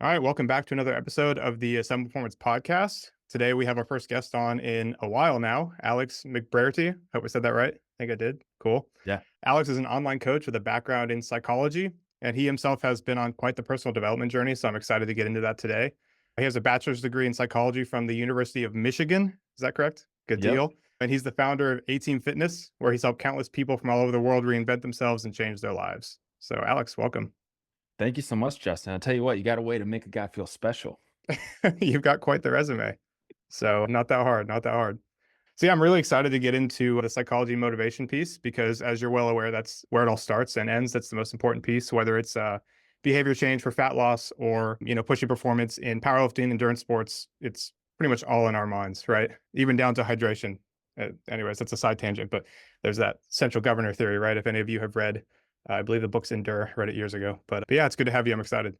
All right, welcome back to another episode of the Some Performance Podcast. Today we have our first guest on in a while now, Alex McBrairty. Hope I said that right. I think I did. Cool. Yeah. Alex is an online coach with a background in psychology, and he himself has been on quite the personal development journey. So I'm excited to get into that today. He has a bachelor's degree in psychology from the University of Michigan. Is that correct? Good Yep. deal. And he's the founder of A-Team Fitness, where he's helped countless people from all over the world reinvent themselves and change their lives. So, Alex, welcome. Thank you so much, Justin. I'll tell you what, you got a way to make a guy feel special. You've got quite the resume. So not that hard, not that hard. So yeah, I'm really excited to get into the psychology motivation piece because as you're well aware, that's where it all starts and ends. That's the most important piece, whether it's behavior change for fat loss or, pushing performance in powerlifting, endurance sports. It's pretty much all in our minds, right? Even down to hydration. Anyways, that's a side tangent, but there's that central governor theory, right? If any of you have read, I believe the book's Endure, read it years ago. But yeah, it's good to have you. I'm excited.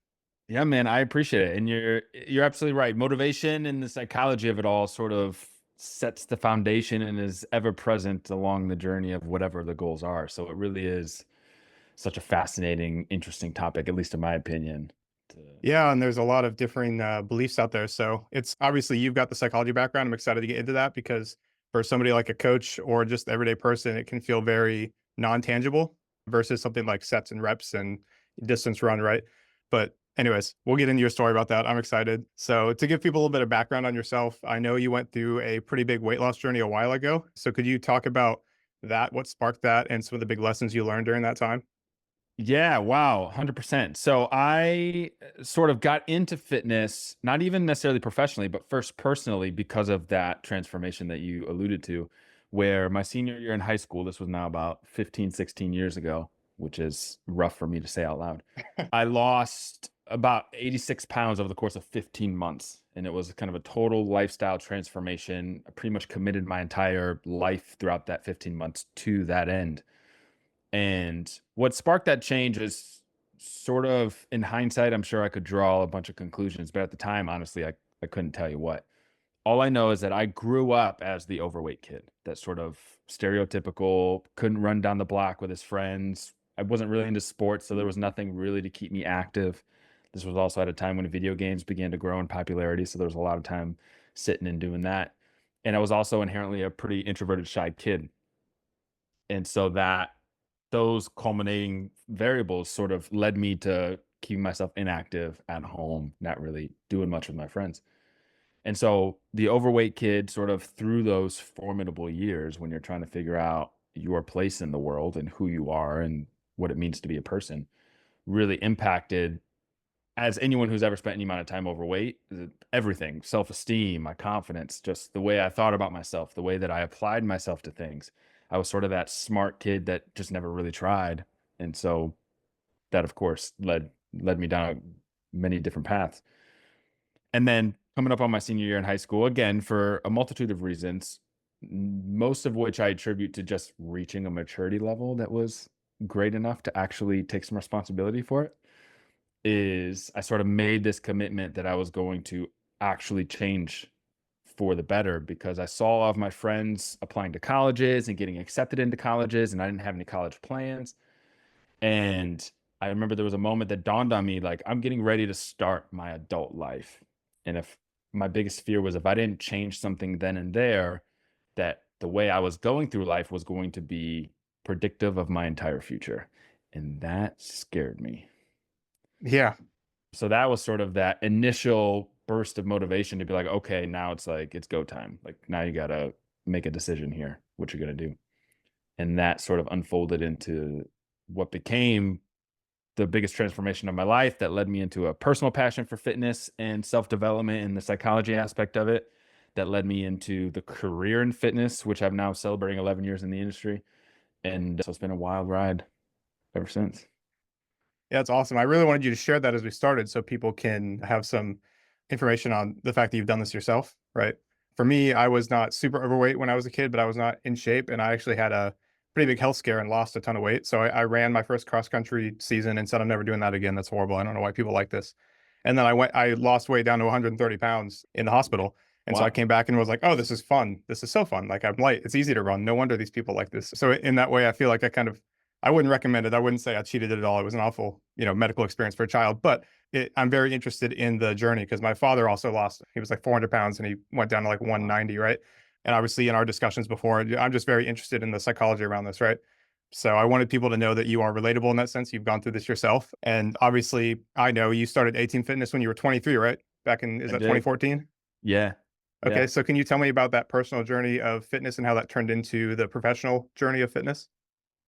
Yeah, man, I appreciate it. And you're absolutely right. Motivation and the psychology of it all sort of sets the foundation and is ever present along the journey of whatever the goals are. So it really is such a fascinating, interesting topic, at least in my opinion. Yeah, and there's a lot of differing beliefs out there. So it's obviously you've got the psychology background. I'm excited to get into that because for somebody like a coach or just the everyday person, it can feel very non-tangible versus something like sets and reps and distance run, right? But anyways, we'll get into your story about that. I'm excited. So to give people a little bit of background on yourself, I know you went through a pretty big weight loss journey a while ago. So could you talk about that, what sparked that, and some of the big lessons you learned during that time? Yeah, wow, 100%. So I sort of got into fitness, not even necessarily professionally, but first personally because of that transformation that you alluded to, where my senior year in high school, this was now about 15, 16 years ago, which is rough for me to say out loud. I lost about 86 pounds over the course of 15 months. And it was kind of a total lifestyle transformation. I pretty much committed my entire life throughout that 15 months to that end. And what sparked that change is sort of in hindsight, I'm sure I could draw a bunch of conclusions, but at the time, honestly, I couldn't tell you what. All I know is that I grew up as the overweight kid, that sort of stereotypical, couldn't run down the block with his friends. I wasn't really into sports, so there was nothing really to keep me active. This was also at a time when video games began to grow in popularity, so there was a lot of time sitting and doing that. And I was also inherently a pretty introverted, shy kid. And so that those culminating variables sort of led me to keeping myself inactive at home, not really doing much with my friends. And so the overweight kid sort of through those formidable years when you're trying to figure out your place in the world and who you are and what it means to be a person really impacted, as anyone who's ever spent any amount of time overweight, everything, self-esteem, my confidence, just the way I thought about myself, the way that I applied myself to things. I was sort of that smart kid that just never really tried. And so that of course led me down many different paths. And then coming up on my senior year in high school, again, for a multitude of reasons, most of which I attribute to just reaching a maturity level that was great enough to actually take some responsibility for it, is I sort of made this commitment that I was going to actually change for the better because I saw all of my friends applying to colleges and getting accepted into colleges, and I didn't have any college plans. And I remember there was a moment that dawned on me like, I'm getting ready to start my adult life. And if my biggest fear was if I didn't change something then and there, that the way I was going through life was going to be predictive of my entire future. And that scared me. Yeah. So that was sort of that initial burst of motivation to be like, okay, now it's like, it's go time. Like now you got to make a decision here, what you're going to do. And that sort of unfolded into what became the biggest transformation of my life that led me into a personal passion for fitness and self-development and the psychology aspect of it that led me into the career in fitness, which I'm now celebrating 11 years in the industry. And so it's been a wild ride ever since. Yeah, it's awesome. I really wanted you to share that as we started so people can have some information on the fact that you've done this yourself, right? For me, I was not super overweight when I was a kid, but I was not in shape. And I actually had a pretty big health scare and lost a ton of weight. So I ran my first cross country season and said, I'm never doing that again. That's horrible. I don't know why people like this. And then I lost weight down to 130 pounds in the hospital. And so I Wow. came back and was like, oh, this is fun. This is so fun. Like I'm light. It's easy to run. No wonder these people like this. So in that way, I feel like I kind of I wouldn't recommend it. I wouldn't say I cheated at all. It was an awful, medical experience for a child. But I'm very interested in the journey because my father also lost. He was like 400 pounds and he went down to like Wow. 190, right? And obviously, in our discussions before, I'm just very interested in the psychology around this, right? So I wanted people to know that you are relatable in that sense. You've gone through this yourself, and obviously, I know you started 18 Fitness when you were 23, right? Back in is I that did. 2014? Yeah. Okay, Yeah. so can you tell me about that personal journey of fitness and how that turned into the professional journey of fitness?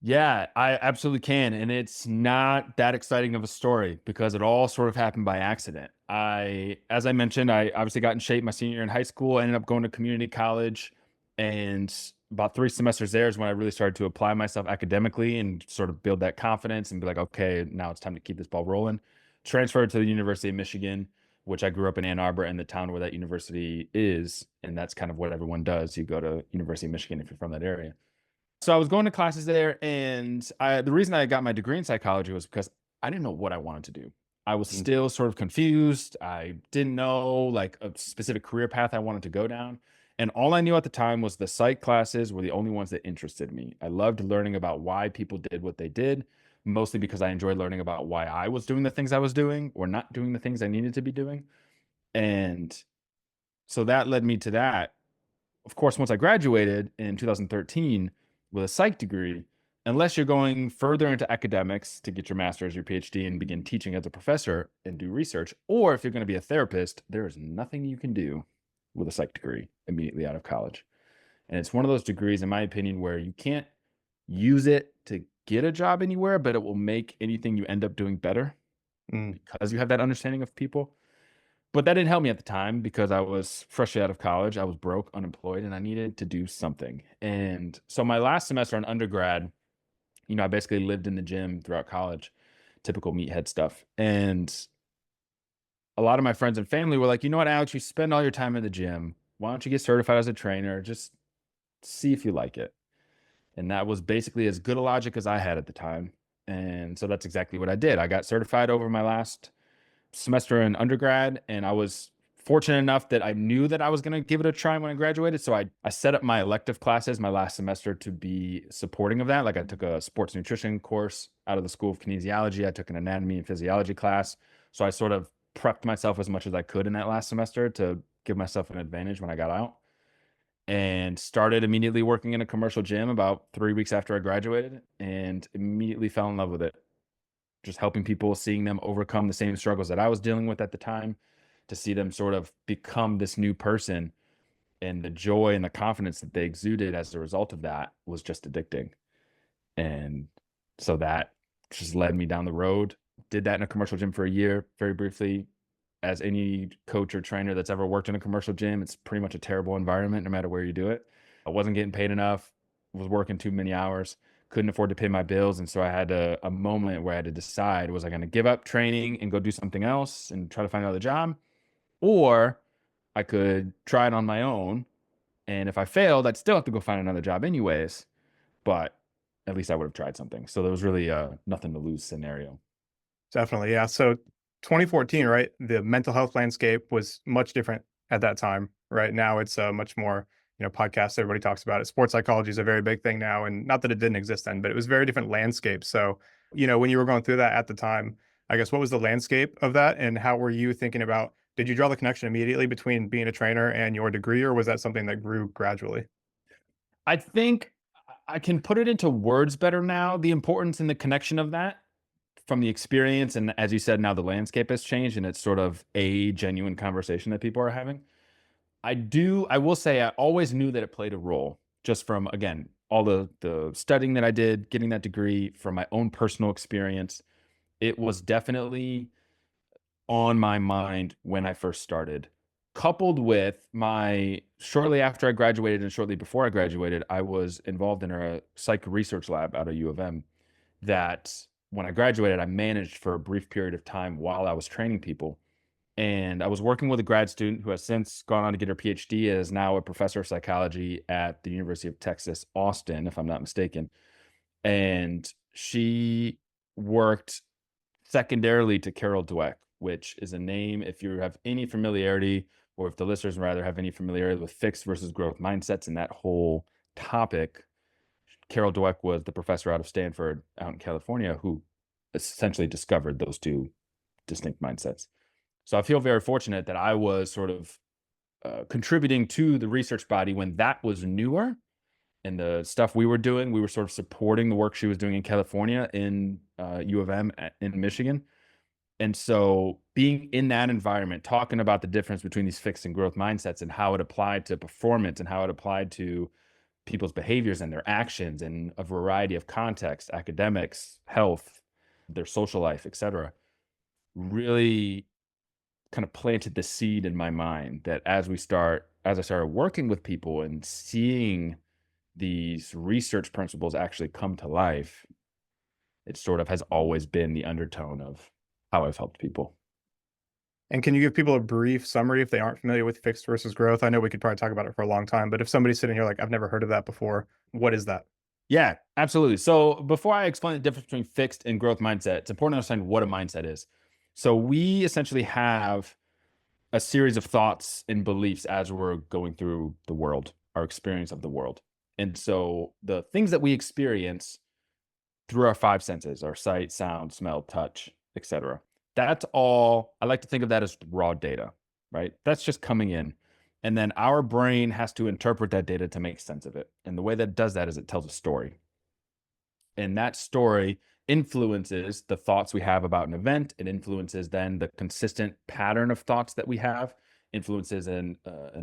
Yeah, I absolutely can. And it's not that exciting of a story because it all sort of happened by accident. As I mentioned, I obviously got in shape my senior year in high school, ended up going to community college. And about 3 semesters there is when I really started to apply myself academically and sort of build that confidence and be like, okay, now it's time to keep this ball rolling. Transferred to the University of Michigan, which I grew up in Ann Arbor and the town where that university is. And that's kind of what everyone does. You go to University of Michigan if you're from that area. So I was going to classes there, and the reason I got my degree in psychology was because I didn't know what I wanted to do. I was Mm, still sort of confused. I didn't know like a specific career path I wanted to go down. And all I knew at the time was the psych classes were the only ones that interested me. I loved learning about why people did what they did, mostly because I enjoyed learning about why I was doing the things I was doing or not doing the things I needed to be doing. And so that led me to that. Of course, once I graduated in 2013 with a psych degree, unless you're going further into academics to get your master's, your PhD, and begin teaching as a professor and do research, or if you're going to be a therapist, there is nothing you can do with a psych degree immediately out of college. And it's one of those degrees, in my opinion, where you can't use it to get a job anywhere, but it will make anything you end up doing better mm. because you have that understanding of people. But that didn't help me at the time because I was freshly out of college. I was broke, unemployed, and I needed to do something. And so my last semester in undergrad, I basically lived in the gym throughout college, typical meathead stuff. And a lot of my friends and family were like, you know what, Alex, you spend all your time in the gym. Why don't you get certified as a trainer? Just see if you like it. And that was basically as good a logic as I had at the time. And so that's exactly what I did. I got certified over my last semester in undergrad, and I was fortunate enough that I knew that I was going to give it a try when I graduated. So I set up my elective classes my last semester to be supporting of that. Like I took a sports nutrition course out of the School of Kinesiology. I took an anatomy and physiology class. So I sort of prepped myself as much as I could in that last semester to give myself an advantage when I got out, and started immediately working in a commercial gym about 3 weeks after I graduated and immediately fell in love with it, just helping people, seeing them overcome the same struggles that I was dealing with at the time, to see them sort of become this new person, and the joy and the confidence that they exuded as a result of that was just addicting. And so that just led me down the road. Did that in a commercial gym for a year, very briefly. As any coach or trainer that's ever worked in a commercial gym, it's pretty much a terrible environment no matter where you do it. I wasn't getting paid enough, was working too many hours, couldn't afford to pay my bills. And so I had a moment where I had to decide, was I going to give up training and go do something else and try to find another job? Or I could try it on my own. And if I failed, I'd still have to go find another job anyways. But at least I would have tried something. So there was really a nothing to lose scenario. Definitely, yeah. So 2014, right? The mental health landscape was much different at that time. Right now, it's much more, podcasts. Everybody talks about it. Sports psychology is a very big thing now, and not that it didn't exist then, but it was very different landscape. So, when you were going through that at the time, I guess what was the landscape of that, and how were you thinking about? Did you draw the connection immediately between being a trainer and your degree, or was that something that grew gradually? I think I can put it into words better now, the importance and the connection of that from the experience. And as you said, now the landscape has changed and it's sort of a genuine conversation that people are having. I will say I always knew that it played a role just from, again, all the studying that I did, getting that degree, from my own personal experience. It was definitely on my mind when I first started. Coupled with my shortly after I graduated and shortly before I graduated, I was involved in a psych research lab out of U of M that when I graduated, I managed for a brief period of time while I was training people. And I was working with a grad student who has since gone on to get her PhD, and is now a professor of psychology at the University of Texas, Austin, if I'm not mistaken. And she worked secondarily to Carol Dweck, which is a name, if you have any familiarity, or if the listeners rather have any familiarity with fixed versus growth mindsets and that whole topic, Carol Dweck was the professor out of Stanford out in California who essentially discovered those two distinct mindsets. So I feel very fortunate that I was sort of contributing to the research body when that was newer, and the stuff we were doing, we were sort of supporting the work she was doing in California in U of M in Michigan. And so being in that environment, talking about the difference between these fixed and growth mindsets and how it applied to performance and how it applied to people's behaviors and their actions in a variety of contexts, academics, health, their social life, etc., really kind of planted the seed in my mind that as I started working with people and seeing these research principles actually come to life, it sort of has always been the undertone of how I've helped people. And can you give people a brief summary if they aren't familiar with fixed versus growth? I know we could probably talk about it for a long time, but if somebody's sitting here like, I've never heard of that before, what is that? Yeah, absolutely. So before I explain the difference between fixed and growth mindset, it's important to understand what a mindset is. So we essentially have a series of thoughts and beliefs as we're going through the world, our experience of the world. And so the things that we experience through our five senses, our sight, sound, smell, touch, etc. That's all, I like to think of that as raw data, right? That's just coming in. And then our brain has to interpret that data to make sense of it. And the way that it does that is it tells a story. And that story influences the thoughts we have about an event. It influences then the consistent pattern of thoughts that we have, influences an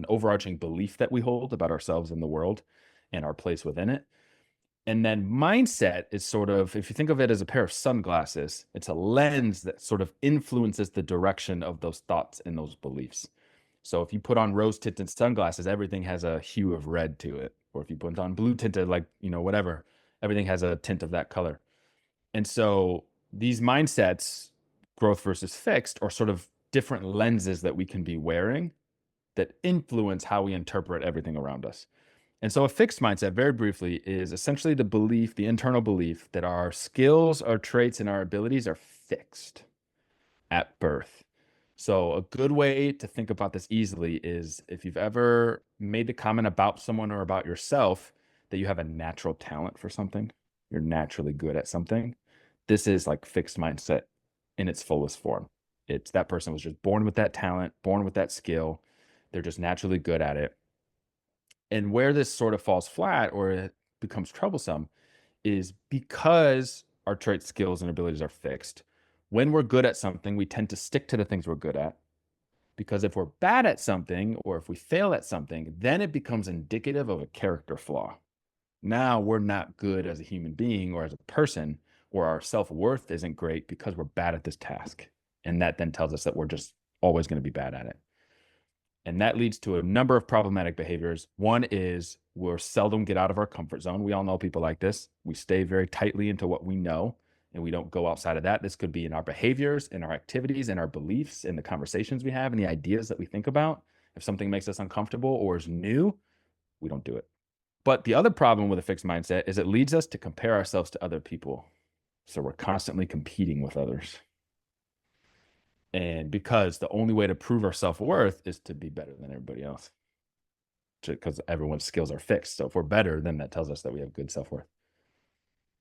overarching belief that we hold about ourselves and the world and our place within it. And then mindset is sort of, if you think of it as a pair of sunglasses, it's a lens that sort of influences the direction of those thoughts and those beliefs. So if you put on rose tinted sunglasses, everything has a hue of red to it. Or if you put on blue tinted, like, whatever, everything has a tint of that color. And so these mindsets, growth versus fixed, are sort of different lenses that we can be wearing that influence how we interpret everything around us. And so a fixed mindset, very briefly, is essentially the belief, the internal belief that our skills, our traits, and our abilities are fixed at birth. So a good way to think about this easily is if you've ever made the comment about someone or about yourself that you have a natural talent for something, you're naturally good at something, this is like fixed mindset in its fullest form. It's that person was just born with that talent, born with that skill. They're just naturally good at it. And where this sort of falls flat or it becomes troublesome is because our traits, skills, and abilities are fixed. When we're good at something, we tend to stick to the things we're good at. Because if we're bad at something or if we fail at something, then it becomes indicative of a character flaw. Now we're not good as a human being or as a person, or our self-worth isn't great because we're bad at this task. And that then tells us that we're just always going to be bad at it. And that leads to a number of problematic behaviors. One is we're seldom get out of our comfort zone. We all know people like this. We stay very tightly into what we know and we don't go outside of that. This could be in our behaviors, in our activities, in our beliefs, in the conversations we have, and the ideas that we think about. If something makes us uncomfortable or is new, we don't do it. But the other problem with a fixed mindset is it leads us to compare ourselves to other people. So we're constantly competing with others. And because the only way to prove our self-worth is to be better than everybody else. Because everyone's skills are fixed. So if we're better, then that tells us that we have good self-worth.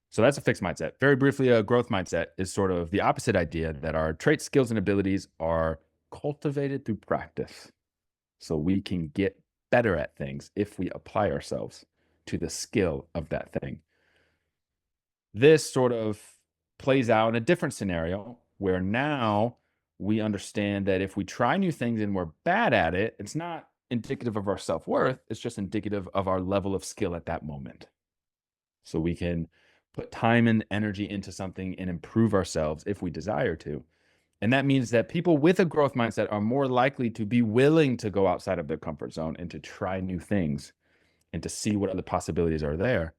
So that's a fixed mindset. Very briefly, a growth mindset is sort of the opposite idea that our traits, skills, and abilities are cultivated through practice. So we can get better at things if we apply ourselves to the skill of that thing. This sort of plays out in a different scenario where now we understand that if we try new things and we're bad at it, it's not indicative of our self-worth. It's just indicative of our level of skill at that moment. So we can put time and energy into something and improve ourselves if we desire to. And that means that people with a growth mindset are more likely to be willing to go outside of their comfort zone and to try new things and to see what other possibilities are there.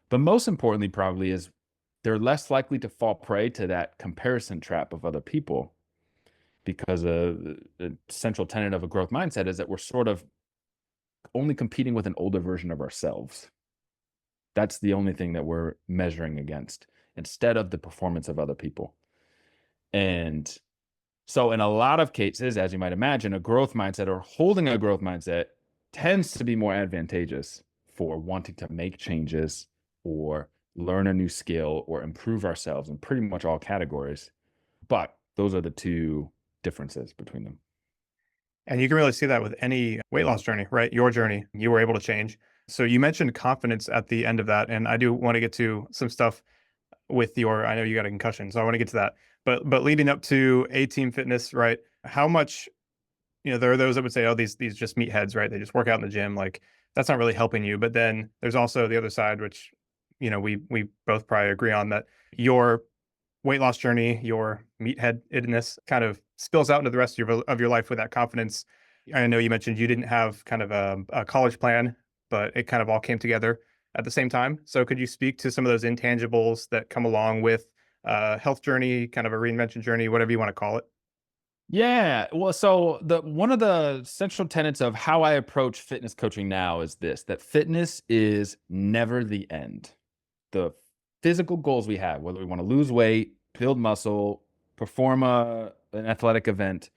But most importantly, probably, is they're less likely to fall prey to that comparison trap of other people, because the central tenet of a growth mindset is that we're sort of only competing with an older version of ourselves. That's the only thing that we're measuring against instead of the performance of other people. And so in a lot of cases, as you might imagine, a growth mindset or holding a growth mindset tends to be more advantageous for wanting to make changes or learn a new skill or improve ourselves in pretty much all categories. But those are the two differences between them. And you can really see that with any weight loss journey, right? Your journey, you were able to change. So you mentioned confidence at the end of that. And I do want to get to some stuff with your, I know you got a concussion, so I want to get to that. But leading up to A Team Fitness, right? How much, there are those that would say, oh, these just meatheads, right? They just work out in the gym. Like that's not really helping you. But then there's also the other side, which, we both probably agree on that your weight loss journey, your meatheadedness kind of spills out into the rest of your life with that confidence. I know you mentioned you didn't have kind of a college plan, but it kind of all came together at the same time. So could you speak to some of those intangibles that come along with health journey, kind of a reinvention journey, whatever you want to call it? Yeah. Well, so the one of the central tenets of how I approach fitness coaching now is this, that fitness is never the end. The physical goals we have, whether we want to lose weight, build muscle, perform an athletic event,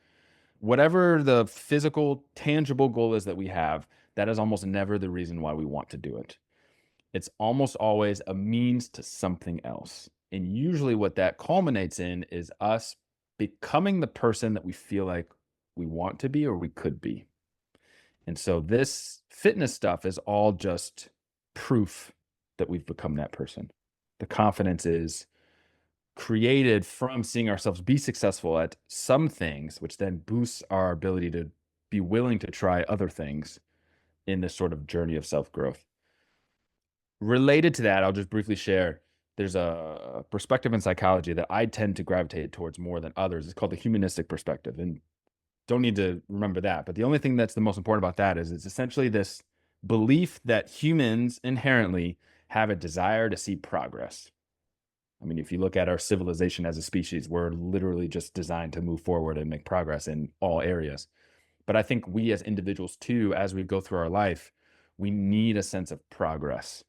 whatever the physical, tangible goal is that we have, that is almost never the reason why we want to do it. It's almost always a means to something else. And usually, what that culminates in is us becoming the person that we feel like we want to be or we could be. And so, this fitness stuff is all just proof that we've become that person. The confidence is created from seeing ourselves be successful at some things, which then boosts our ability to be willing to try other things in this sort of journey of self growth. Related to that, I'll just briefly share there's a perspective in psychology that I tend to gravitate towards more than others. It's called the humanistic perspective. And don't need to remember that. But the only thing that's the most important about that is it's essentially this belief that humans inherently have a desire to see progress. I mean, if you look at our civilization as a species, we're literally just designed to move forward and make progress in all areas. But I think we as individuals too, as we go through our life, we need a sense of progress.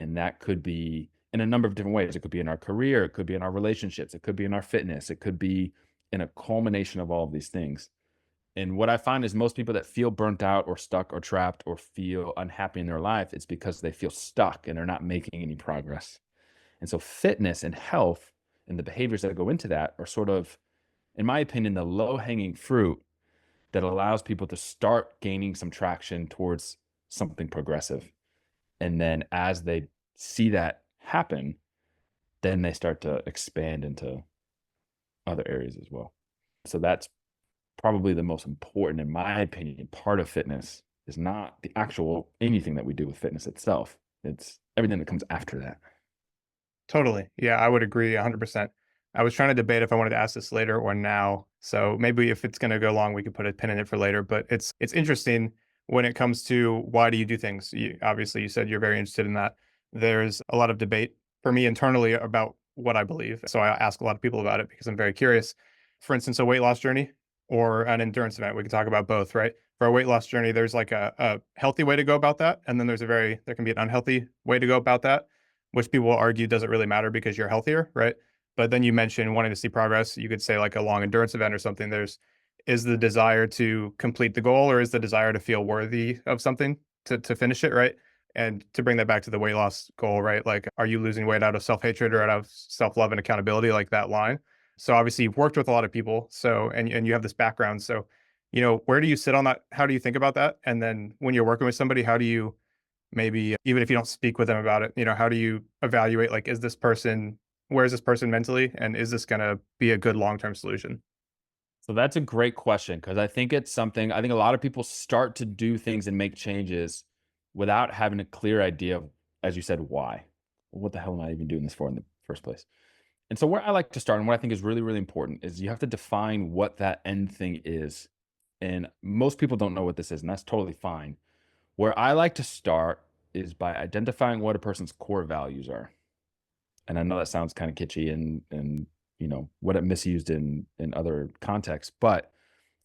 And that could be in a number of different ways. It could be in our career, it could be in our relationships, it could be in our fitness, it could be in a culmination of all of these things. And what I find is most people that feel burnt out or stuck or trapped or feel unhappy in their life, it's because they feel stuck and they're not making any progress. And so fitness and health and the behaviors that go into that are sort of, in my opinion, the low hanging fruit that allows people to start gaining some traction towards something progressive. And then as they see that happen, then they start to expand into other areas as well. So that's probably the most important, in my opinion, part of fitness is not the actual anything that we do with fitness itself. It's everything that comes after that. Totally. Yeah, I would agree 100%. I was trying to debate if I wanted to ask this later or now. So maybe if it's going to go long, we could put a pin in it for later. But it's interesting when it comes to why do you do things? Obviously, you said you're very interested in that. There's a lot of debate for me internally about what I believe. So I ask a lot of people about it because I'm very curious. For instance, a weight loss journey or an endurance event. We can talk about both, right? For a weight loss journey, there's like a healthy way to go about that. And then there can be an unhealthy way to go about that, which people will argue doesn't really matter because you're healthier, right? But then you mentioned wanting to see progress. You could say like a long endurance event or something. Is the desire to complete the goal or is the desire to feel worthy of something to finish it, right? And to bring that back to the weight loss goal, right? Like, are you losing weight out of self-hatred or out of self-love and accountability, like that line? So obviously you've worked with a lot of people. So and you have this background. So, where do you sit on that? How do you think about that? And then when you're working with somebody, how do you maybe even if you don't speak with them about it, how do you evaluate like where is this person mentally and is this going to be a good long-term solution? So that's a great question because I think it's something I think a lot of people start to do things and make changes without having a clear idea of, as you said, why. What the hell am I even doing this for in the first place? And so where I like to start and what I think is really, really important is you have to define what that end thing is. And most people don't know what this is, and that's totally fine. Where I like to start is by identifying what a person's core values are. And I know that sounds kind of kitschy and what it misused in other contexts, but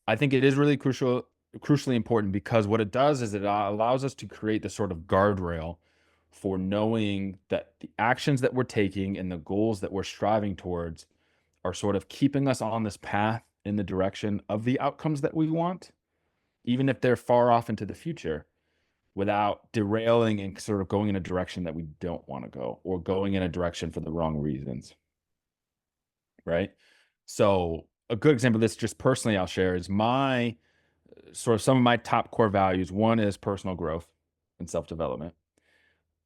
I think it is really crucially important because what it does is it allows us to create this sort of guardrail for knowing that the actions that we're taking and the goals that we're striving towards are sort of keeping us on this path in the direction of the outcomes that we want, even if they're far off into the future. without derailing and sort of going in a direction that we don't want to go, or going in a direction for the wrong reasons. Right. So a good example of this, just personally, I'll share is my sort of some of my top core values. One is personal growth and self development.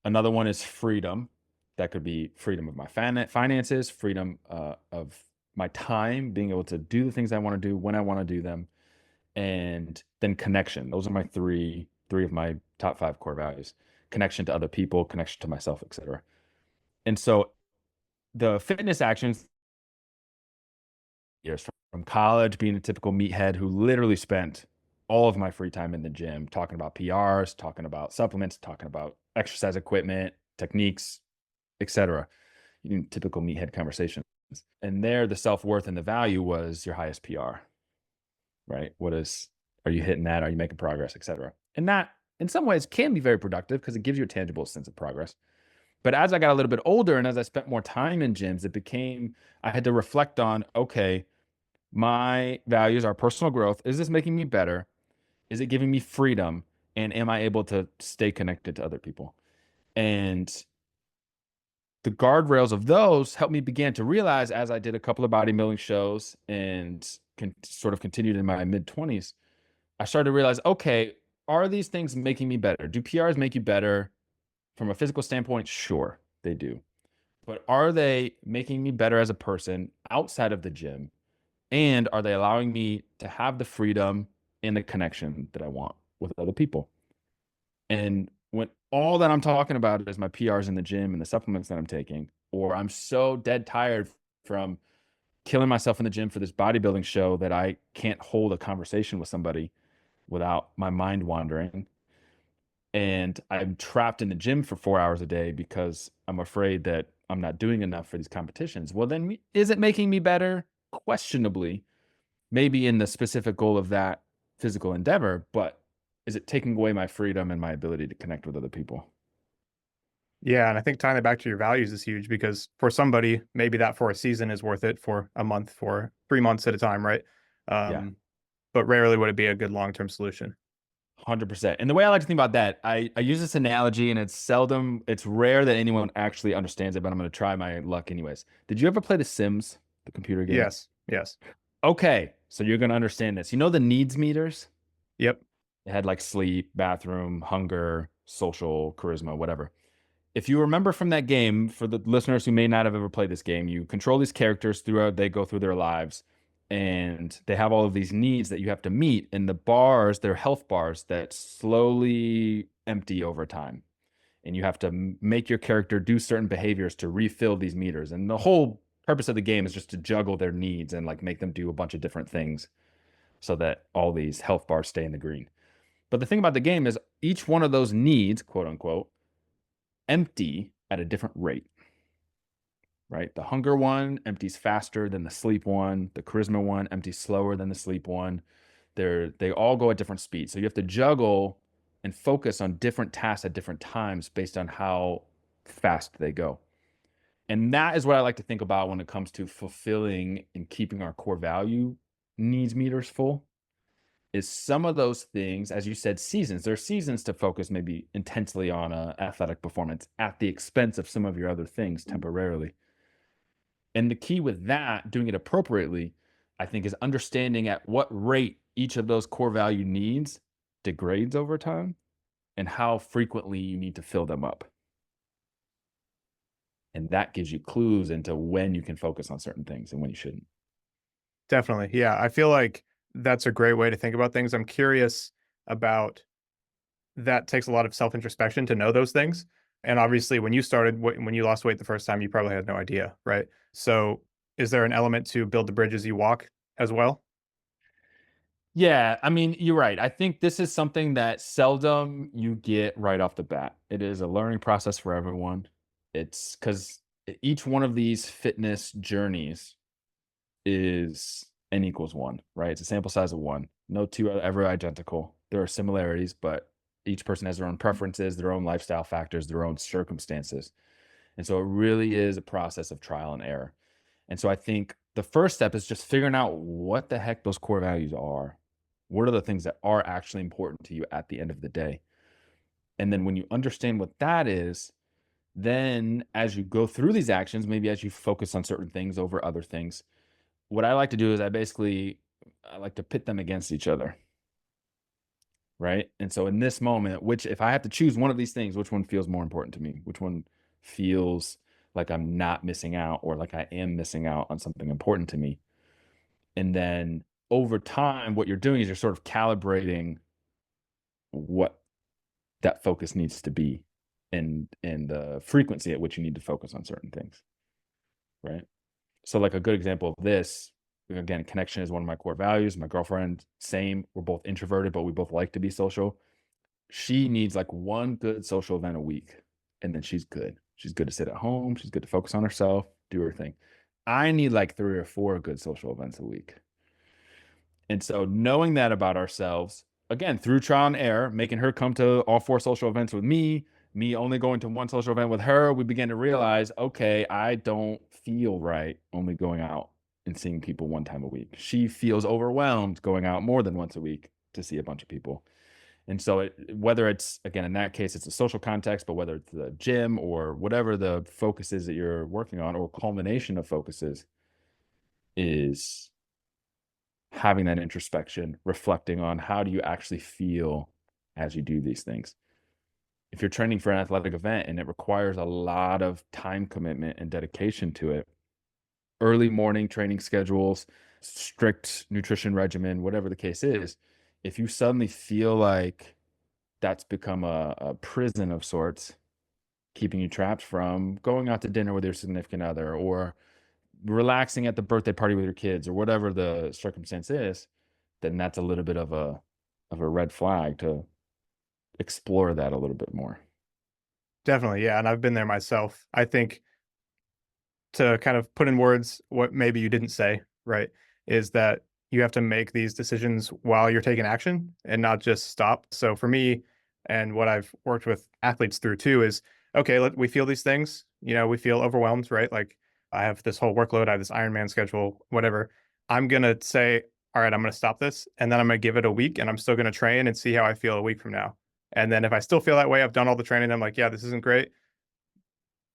Another one is freedom. That could be freedom of my finances, freedom of my time, being able to do the things I want to do when I want to do them, and then connection. Those are my three of my top 5 core values: connection to other people, connection to myself, etc. And so the fitness actions, years from college, being a typical meathead who literally spent all of my free time in the gym talking about PRs, talking about supplements, talking about exercise equipment, techniques, etc. Typical meathead conversations. And there, the self-worth and the value was your highest PR, right? Are you hitting that? Are you making progress, etc.? And that, in some ways, can be very productive because it gives you a tangible sense of progress. But as I got a little bit older and as I spent more time in gyms, I had to reflect on, okay, my values are personal growth. Is this making me better? Is it giving me freedom? And am I able to stay connected to other people? And the guardrails of those helped me begin to realize, as I did a couple of bodybuilding shows and sort of continued in my mid 20s, I started to realize, okay, are these things making me better? Do PRs make you better from a physical standpoint? Sure, they do. But are they making me better as a person outside of the gym? And are they allowing me to have the freedom and the connection that I want with other people? And when all that I'm talking about is my PRs in the gym and the supplements that I'm taking, or I'm so dead tired from killing myself in the gym for this bodybuilding show that I can't hold a conversation with somebody without my mind wandering, and I'm trapped in the gym for 4 hours a day because I'm afraid that I'm not doing enough for these competitions. Well, then is it making me better? Questionably, maybe in the specific goal of that physical endeavor, but is it taking away my freedom and my ability to connect with other people? Yeah, and I think tying it back to your values is huge because for somebody, maybe that for a season is worth it, for a month, for 3 months at a time, right? Yeah, But rarely would it be a good long-term solution. 100%. And the way I like to think about that, I use this analogy, and it's rare that anyone actually understands it, but I'm going to try my luck anyways. Did you ever play The Sims, the computer game? Yes. Yes. Okay, so you're going to understand this. You know the needs meters? Yep. It had like sleep, bathroom, hunger, social, charisma, whatever. If you remember from that game, for the listeners who may not have ever played this game, you control these characters throughout, they go through their lives, and they have all of these needs that you have to meet. And the bars, they're health bars that slowly empty over time. And you have to make your character do certain behaviors to refill these meters. And the whole purpose of the game is just to juggle their needs and like make them do a bunch of different things so that all these health bars stay in the green. But the thing about the game is each one of those needs, quote unquote, empty at a different rate, right? The hunger one empties faster than the sleep one. The charisma one empties slower than the sleep one. They all go at different speeds. So you have to juggle and focus on different tasks at different times based on how fast they go. And that is what I like to think about when it comes to fulfilling and keeping our core value needs meters full. Is some of those things, as you said, seasons. There are seasons to focus maybe intensely on athletic performance at the expense of some of your other things temporarily. And the key with that, doing it appropriately, I think, is understanding at what rate each of those core value needs degrades over time and how frequently you need to fill them up. And that gives you clues into when you can focus on certain things and when you shouldn't. Definitely. Yeah. I feel like that's a great way to think about things. I'm curious about that. Takes a lot of self-introspection to know those things. And obviously when you started, when you lost weight the first time, you probably had no idea, right? So is there an element to build the bridges you walk as well? Yeah, I mean, you're right. I think this is something that seldom you get right off the bat. It is a learning process for everyone. It's because each one of these fitness journeys is n equals one, right? It's a sample size of one. No two are ever identical. There are similarities, but each person has their own preferences, their own lifestyle factors, their own circumstances. And so it really is a process of trial and error. And so I think the first step is just figuring out what the heck those core values are. What are the things that are actually important to you at the end of the day? And then when you understand what that is, then as you go through these actions, maybe as you focus on certain things over other things, what I like to do is I like to pit them against each other. Right. And so in this moment, which if I have to choose one of these things, which one feels more important to me? Which one feels like I'm not missing out or like I am missing out on something important to me? And then over time, what you're doing is you're sort of calibrating what that focus needs to be and the frequency at which you need to focus on certain things. Right. So like a good example of this, again, connection is one of my core values. My girlfriend, same. We're both introverted, but we both like to be social. She needs like one good social event a week, and then she's good. She's good to sit at home. She's good to focus on herself, do her thing. I need like 3 or 4 good social events a week. And so knowing that about ourselves, again, through trial and error, making her come to all 4 social events with me only going to one social event with her, we began to realize, okay, I don't feel right only going out and seeing people one time a week. She feels overwhelmed going out more than once a week to see a bunch of people. And so whether it's, again, in that case, it's a social context, but whether it's the gym or whatever the focus is that you're working on or culmination of focuses is having that introspection, reflecting on how do you actually feel as you do these things. If you're training for an athletic event and it requires a lot of time commitment and dedication to it, early morning training schedules, strict nutrition regimen, whatever the case is, if you suddenly feel like that's become a prison of sorts, keeping you trapped from going out to dinner with your significant other or relaxing at the birthday party with your kids or whatever the circumstance is, then that's a little bit of a red flag to explore that a little bit more. Definitely, yeah, and I've been there myself. I think to kind of put in words what maybe you didn't say, right, is that you have to make these decisions while you're taking action and not just stop. So for me, and what I've worked with athletes through too is okay, we feel these things, we feel overwhelmed, right? Like I have this whole workload, I have this Ironman schedule, whatever. I'm gonna say, all right, I'm gonna stop this, and then I'm gonna give it a week, and I'm still gonna train and see how I feel a week from now. And then if I still feel that way, I've done all the training. I'm like, yeah, this isn't great.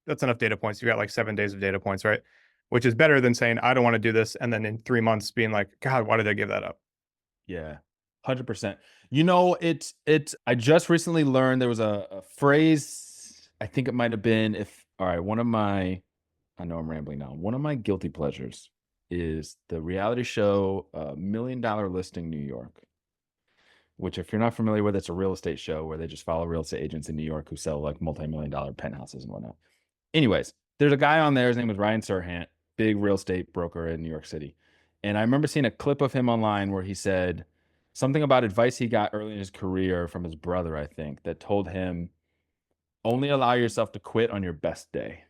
That's enough data points. You got like 7 days of data points, right? Which is better than saying, I don't want to do this. And then in 3 months being like, God, why did I give that up? Yeah. 100%. I just recently learned there was a phrase, I think it might have been all right, I know I'm rambling now. One of my guilty pleasures is the reality show Million Dollar Listing New York, which if you're not familiar with, it's a real estate show where they just follow real estate agents in New York who sell like multi-million dollar penthouses and whatnot. Anyways, there's a guy on there. His name was Ryan Serhant, big real estate broker in New York City. And I remember seeing a clip of him online where he said something about advice he got early in his career from his brother, I think, that told him only allow yourself to quit on your best day.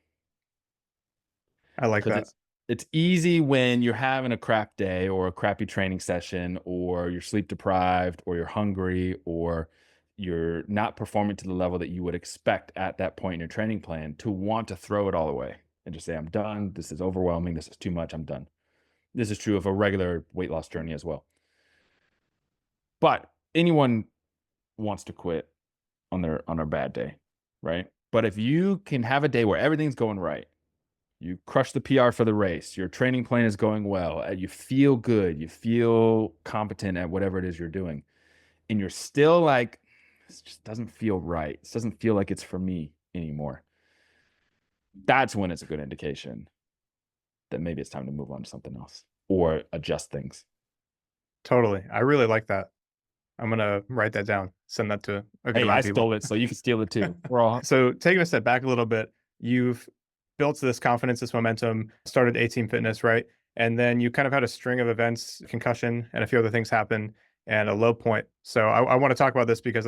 I like Because that. it's easy when you're having a crap day or a crappy training session or you're sleep deprived or you're hungry or you're not performing to the level that you would expect at that point in your training plan to want to throw it all away and just say, I'm done. This is overwhelming. This is too much. I'm done. This is true of a regular weight loss journey as well. But anyone wants to quit on their bad day, right? But if you can have a day where everything's going right, you crush the PR for the race, your training plan is going well, you feel good, you feel competent at whatever it is you're doing, and you're still like, this just doesn't feel right. This doesn't feel like it's for me anymore. That's when it's a good indication that maybe it's time to move on to something else or adjust things. Totally. I really like that. I'm going to write that down, send that to a good Hey, amount I of people. stole it, so you can steal it too. We're all So taking a step back a little bit, you've built this confidence, this momentum, started A-Team Fitness, right? And then you kind of had a string of events, concussion, and a few other things happen, and a low point. So I want to talk about this because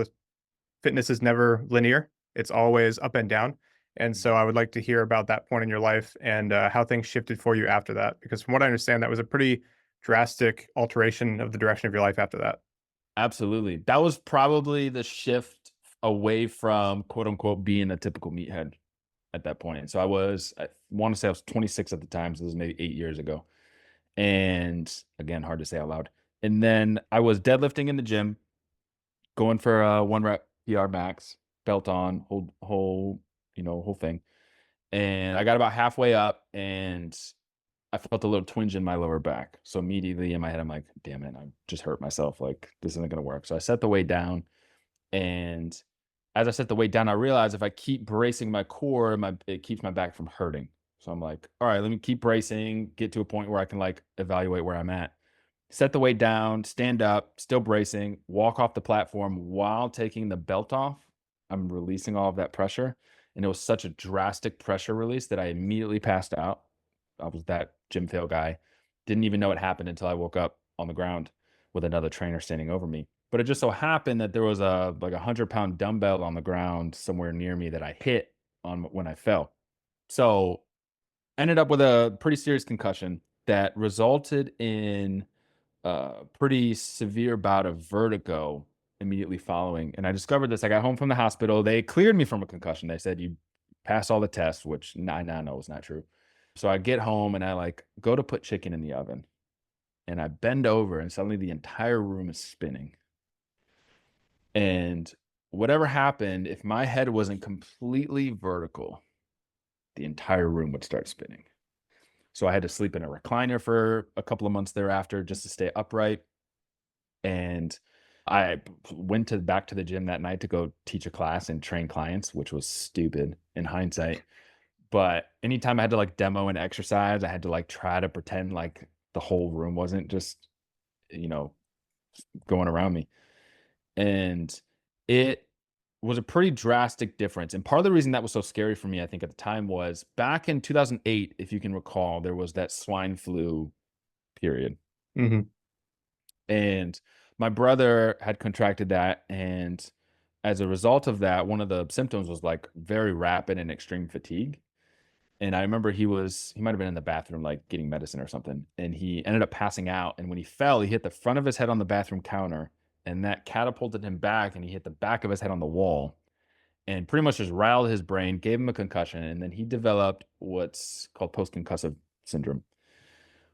fitness is never linear. It's always up and down. And so I would like to hear about that point in your life and how things shifted for you after that. Because from what I understand, that was a pretty drastic alteration of the direction of your life after that. absolutely. That was probably the shift away from quote unquote being a typical meathead at that point. So I want to say I was 26 at the time. So this was maybe 8 years ago. And again, hard to say out loud. And then I was deadlifting in the gym, going for a 1 rep PR max, belt on, whole thing. And I got about halfway up and I felt a little twinge in my lower back. So immediately in my head, I'm like, damn it, I just hurt myself. Like, this isn't going to work. So I set the weight down. And as I set the weight down, I realized if I keep bracing my core, it keeps my back from hurting. So I'm like, all right, let me keep bracing, get to a point where I can like evaluate where I'm at. Set the weight down, stand up, still bracing, walk off the platform while taking the belt off. I'm releasing all of that pressure. And it was such a drastic pressure release that I immediately passed out. I was that gym fail guy. Didn't even know it happened until I woke up on the ground with another trainer standing over me. But it just so happened that there was a like 100-pound dumbbell on the ground somewhere near me that I hit on when I fell. So ended up with a pretty serious concussion that resulted in a pretty severe bout of vertigo immediately following. And I discovered this. I got home from the hospital. They cleared me from a concussion. They said you passed all the tests, which I now know is not true. So I get home and I like go to put chicken in the oven and I bend over and suddenly the entire room is spinning. And whatever happened, if my head wasn't completely vertical, the entire room would start spinning. So I had to sleep in a recliner for a couple of months thereafter just to stay upright. And I went back to the gym that night to go teach a class and train clients, which was stupid in hindsight. But anytime I had to like demo an exercise, I had to like try to pretend like the whole room wasn't just, you know, going around me. And it was a pretty drastic difference. And part of the reason that was so scary for me, I think at the time was back in 2008, if you can recall, there was that swine flu period. Hmm. And my brother had contracted that. And as a result of that, one of the symptoms was like very rapid and extreme fatigue. And I remember he might have been in the bathroom, like getting medicine or something. And he ended up passing out. And when he fell, he hit the front of his head on the bathroom counter. And that catapulted him back. And he hit the back of his head on the wall. And pretty much just riled his brain, gave him a concussion. And then he developed what's called post concussive syndrome,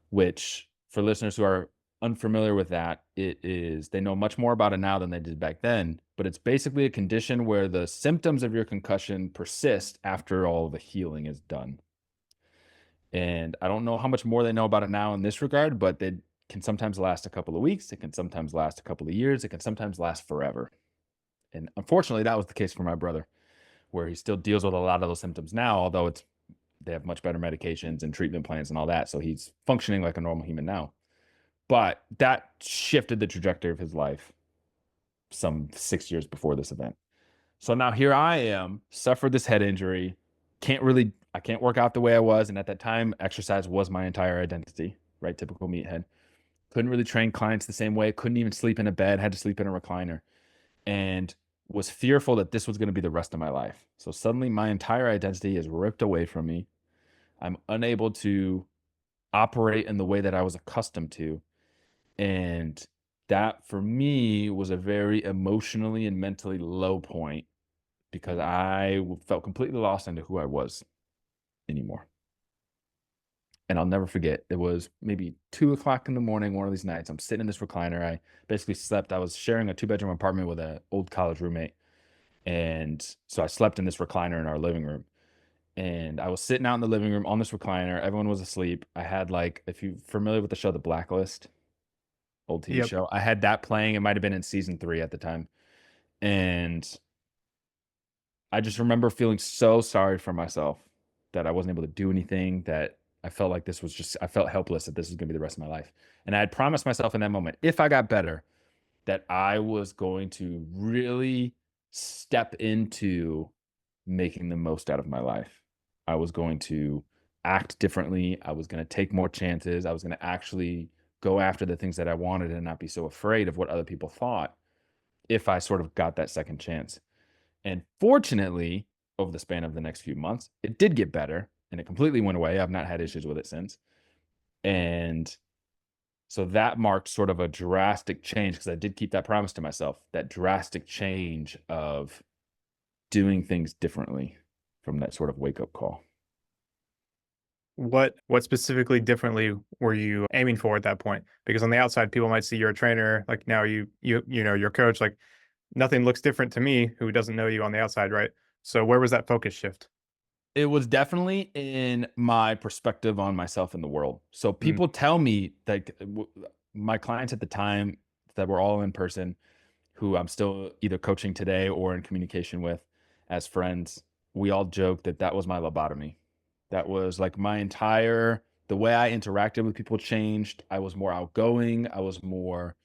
which for listeners who are unfamiliar with that, they know much more about it now than they did back then. But it's basically a condition where the symptoms of your concussion persist after all the healing is done. And I don't know how much more they know about it now in this regard, but they can sometimes last a couple of weeks. It can sometimes last a couple of years. It can sometimes last forever. And unfortunately, that was the case for my brother, where he still deals with a lot of those symptoms now, although they have much better medications and treatment plans and all that. So he's functioning like a normal human now. But that shifted the trajectory of his life some 6 years before this event. So now here I am, suffered this head injury, I can't work out the way I was. And at that time, exercise was my entire identity, right? Typical meathead. Couldn't really train clients the same way, couldn't even sleep in a bed, had to sleep in a recliner, and was fearful that this was going to be the rest of my life. So suddenly my entire identity is ripped away from me. I'm unable to operate in the way that I was accustomed to. And that for me was a very emotionally and mentally low point because I felt completely lost into who I was anymore. And I'll never forget, it was maybe 2 o'clock in the morning, one of these nights. I'm sitting in this recliner. I basically slept. I was sharing a 2-bedroom apartment with an old college roommate. And so I slept in this recliner in our living room. And I was sitting out in the living room on this recliner. Everyone was asleep. I had like, if you're familiar with the show The Blacklist, old TV Yep. show, I had that playing. It might have been in season 3 at the time. And I just remember feeling so sorry for myself that I wasn't able to do anything, that I felt like I felt helpless, that this was going to be the rest of my life. And I had promised myself in that moment, if I got better, that I was going to really step into making the most out of my life. I was going to act differently. I was going to take more chances. I was going to actually go after the things that I wanted and not be so afraid of what other people thought if I sort of got that second chance. And fortunately, over the span of the next few months, it did get better and it completely went away. I've not had issues with it since. And so that marked sort of a drastic change because I did keep that promise to myself, that drastic change of doing things differently from that sort of wake up call. What specifically differently were you aiming for at that point? Because on the outside, people might see you're a trainer, like now you know your coach. Like, nothing looks different to me who doesn't know you on the outside, right? So where was that focus shift? It was definitely in my perspective on myself in the world. So Mm, people tell me that my clients at the time that were all in person, who I'm still either coaching today or in communication with as friends, we all joke that that was my lobotomy. That was like my entire the way I interacted with people changed. I was more outgoing. I was more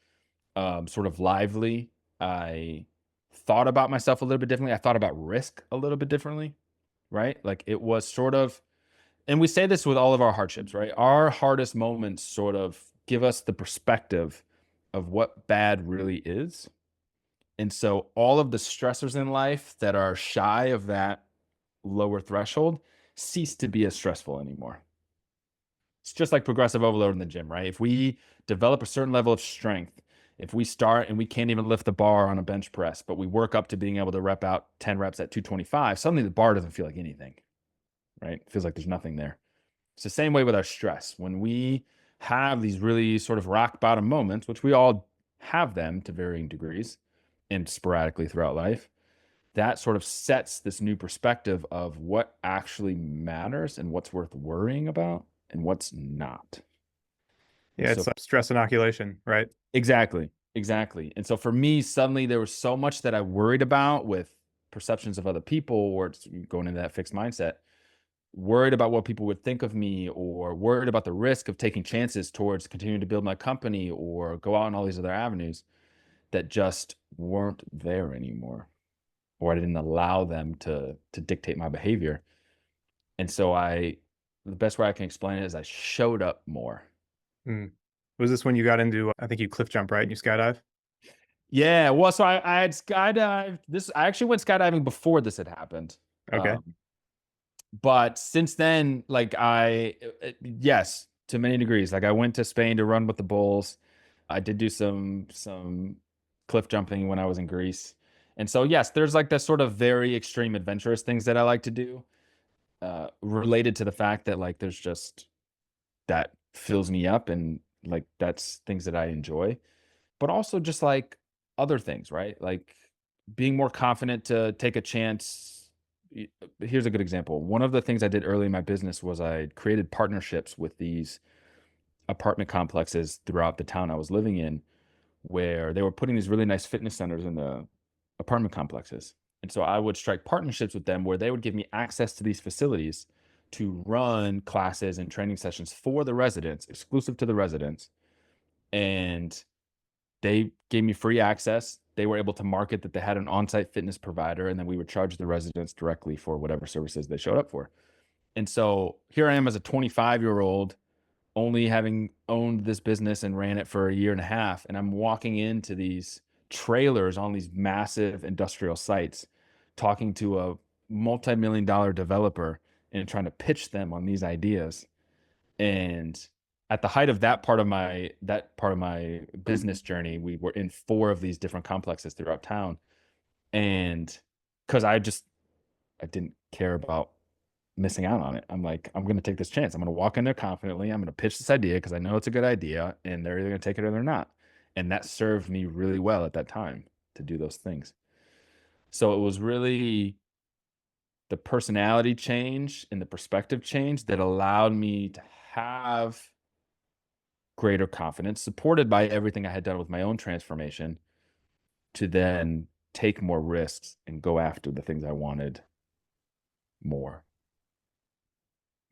sort of lively. I thought about myself a little bit differently. I thought about risk a little bit differently, right? Like it was sort of, and we say this with all of our hardships, right? Our hardest moments sort of give us the perspective of what bad really is. And so all of the stressors in life that are shy of that lower threshold cease to be as stressful anymore. It's just like progressive overload in the gym, right? If we develop a certain level of strength, if we start and we can't even lift the bar on a bench press, but we work up to being able to rep out 10 reps at 225, suddenly the bar doesn't feel like anything, right? It feels like there's nothing there. It's the same way with our stress. When we have these really sort of rock bottom moments, which we all have them to varying degrees and sporadically throughout life, that sort of sets this new perspective of what actually matters and what's worth worrying about and what's not. And yeah, so it's stress inoculation, right? exactly, exactly. And so for me, suddenly there was so much that I worried about with perceptions of other people or it's going into that fixed mindset, worried about what people would think of me or worried about the risk of taking chances towards continuing to build my company or go out on all these other avenues that just weren't there anymore, or I didn't allow them to dictate my behavior. And so the best way I can explain it is I showed up more. Mm. Was this when you got into, I think you cliff jump, right? And you skydive? Yeah, well, so I had skydived. This I actually went skydiving before this had happened. Okay. But since then, like yes, to many degrees. Like I went to Spain to run with the bulls. I did do some cliff jumping when I was in Greece. And so yes, there's like this sort of very extreme adventurous things that I like to do, related to the fact that like there's just that fills me up and like that's things that I enjoy. But also just like other things, right? Like being more confident to take a chance. Here's a good example. One of the things I did early in my business was I created partnerships with these apartment complexes throughout the town I was living in, where they were putting these really nice fitness centers in the apartment complexes. And so I would strike partnerships with them where they would give me access to these facilities to run classes and training sessions for the residents, exclusive to the residents. And they gave me free access. They were able to market that they had an on-site fitness provider, and then we would charge the residents directly for whatever services they showed up for. And so here I am as a 25-year-old, only having owned this business and ran it for a year and a half, and I'm walking into these trailers on these massive industrial sites, talking to a multi-million dollar developer and trying to pitch them on these ideas. And at the height of that part of my business journey, we were in 4 of these different complexes throughout town. And because I didn't care about missing out on it. I'm like, I'm gonna take this chance. I'm gonna walk in there confidently. I'm gonna pitch this idea because I know it's a good idea, and they're either gonna take it or they're not. And that served me really well at that time to do those things. So it was really the personality change and the perspective change that allowed me to have greater confidence, supported by everything I had done with my own transformation, to then take more risks and go after the things I wanted more.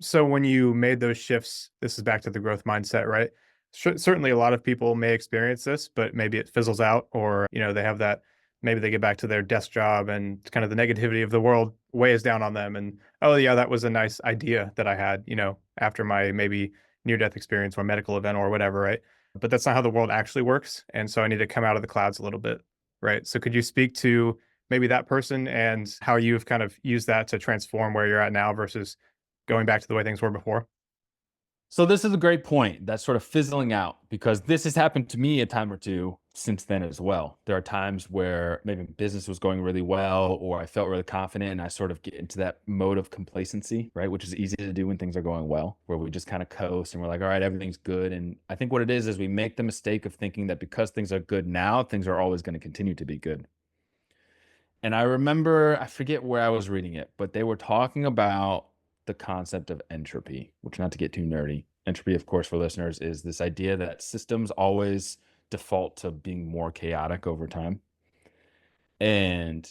So when you made those shifts, this is back to the growth mindset, right? Certainly, a lot of people may experience this, but maybe it fizzles out, or they have that. Maybe they get back to their desk job, and kind of the negativity of the world weighs down on them. And oh yeah, that was a nice idea that I had, after my maybe near death experience or medical event or whatever, right? But that's not how the world actually works, and so I need to come out of the clouds a little bit, right? So could you speak to maybe that person and how you've kind of used that to transform where you're at now versus going back to the way things were before? So this is a great point. That's sort of fizzling out because this has happened to me a time or two since then as well. There are times where maybe business was going really well or I felt really confident and I sort of get into that mode of complacency, right? Which is easy to do when things are going well, where we just kind of coast and we're like, all right, everything's good. And I think what it is we make the mistake of thinking that because things are good now, things are always going to continue to be good. And I remember, I forget where I was reading it, but they were talking about the concept of entropy, which, not to get too nerdy, entropy, of course, for listeners, is this idea that systems always default to being more chaotic over time. And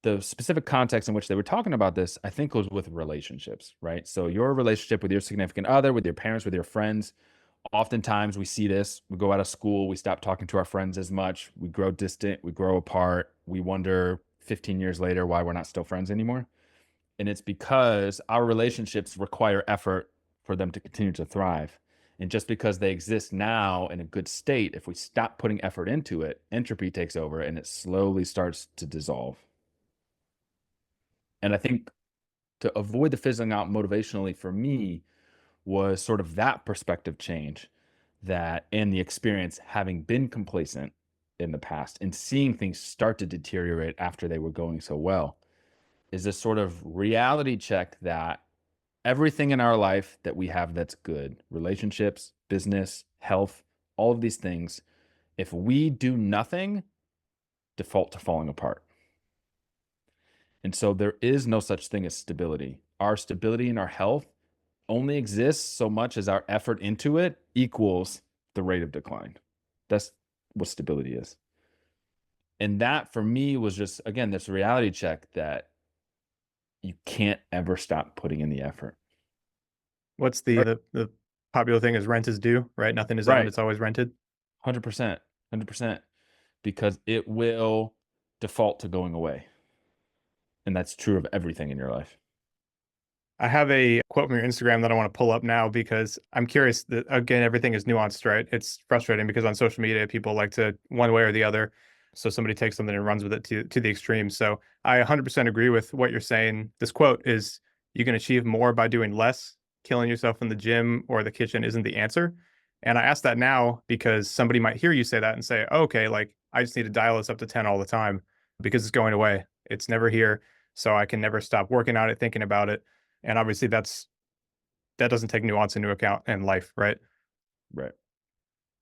the specific context in which they were talking about this, I think, was with relationships, right? So your relationship with your significant other, with your parents, with your friends, oftentimes we see this. We go out of school, we stop talking to our friends as much, we grow distant, we grow apart, we wonder 15 years later why we're not still friends anymore. And it's because our relationships require effort for them to continue to thrive. And just because they exist now in a good state, if we stop putting effort into it, entropy takes over and it slowly starts to dissolve. And I think to avoid the fizzling out motivationally for me was sort of that perspective change, that in the experience having been complacent in the past and seeing things start to deteriorate after they were going so well, is this sort of reality check that everything in our life that we have that's good, relationships, business, health, all of these things, if we do nothing, default to falling apart. And so there is no such thing as stability. Our stability and our health only exists so much as our effort into it equals the rate of decline. That's what stability is. And that for me was just, again, this reality check that you can't ever stop putting in the effort. What's Right. the popular thing is rent is due, right? Nothing is owned, Right. it's always rented. 100%. 100%. Because it will default to going away. And that's true of everything in your life. I have a quote from your Instagram that I want to pull up now because I'm curious that, again, everything is nuanced, right? It's frustrating because on social media, people like to one way or the other. So somebody takes something and runs with it to the extreme. So I 100% agree with what you're saying. This quote is, you can achieve more by doing less. Killing yourself in the gym or the kitchen isn't the answer. And I ask that now because somebody might hear you say that and say, oh, okay, like I just need to dial this up to 10 all the time because it's going away. It's never here. So I can never stop working on it, thinking about it, and obviously that doesn't take nuance into account in life, right? Right.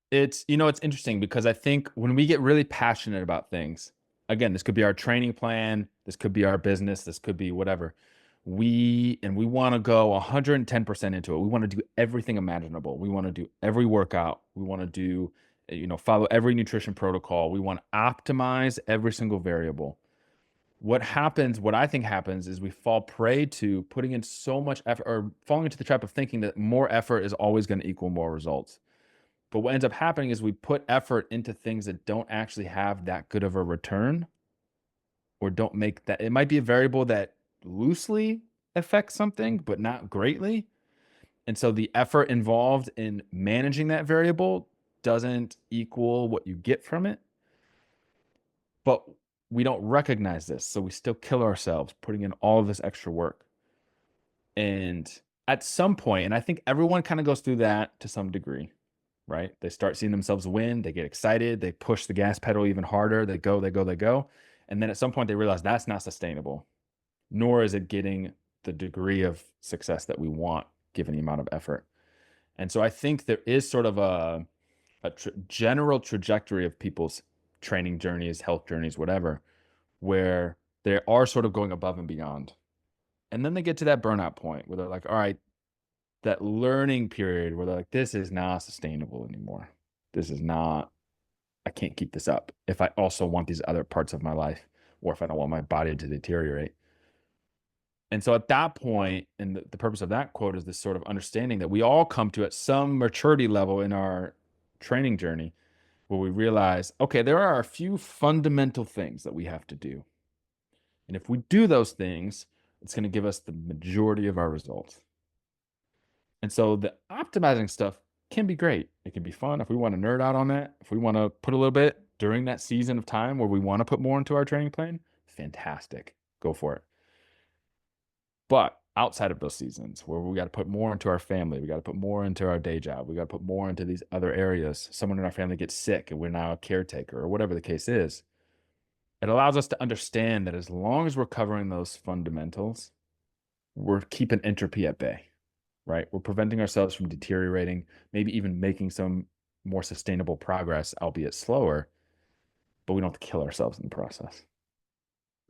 It's interesting because I think when we get really passionate about things, again, this could be our training plan, this could be our business, this could be whatever. We want to go 110% into it. We want to do everything imaginable. We want to do every workout. We want to do, follow every nutrition protocol. We want to optimize every single variable. What I think happens is we fall prey to putting in so much effort, or falling into the trap of thinking that more effort is always going to equal more results. But what ends up happening is we put effort into things that don't actually have that good of a return, or don't make that. It might be a variable that loosely affects something, but not greatly. And so the effort involved in managing that variable doesn't equal what you get from it. But we don't recognize this. So we still kill ourselves putting in all of this extra work. And at some point, and I think everyone kind of goes through that to some degree, right? They start seeing themselves win, they get excited, they push the gas pedal even harder, they go, they go, they go. And then at some point they realize that's not sustainable, nor is it getting the degree of success that we want given the amount of effort. And so I think there is sort of a general trajectory of people's training journeys, health journeys, whatever, where they are sort of going above and beyond. And then they get to that burnout point where they're like, all right, that learning period where they're like, this is not sustainable anymore. This is not, I can't keep this up if I also want these other parts of my life, or if I don't want my body to deteriorate. And so at that point, and the purpose of that quote is this sort of understanding that we all come to at some maturity level in our training journey, where we realize, okay, there are a few fundamental things that we have to do. And if we do those things, it's going to give us the majority of our results. And so the optimizing stuff can be great. It can be fun if we want to nerd out on that. If we want to put a little bit during that season of time where we want to put more into our training plan, fantastic. Go for it. But outside of those seasons where we got to put more into our family, we got to put more into our day job, we got to put more into these other areas. Someone in our family gets sick and we're now a caretaker, or whatever the case is. It allows us to understand that as long as we're covering those fundamentals, we're keeping entropy at bay, right? We're preventing ourselves from deteriorating, maybe even making some more sustainable progress, albeit slower, but we don't have to kill ourselves in the process.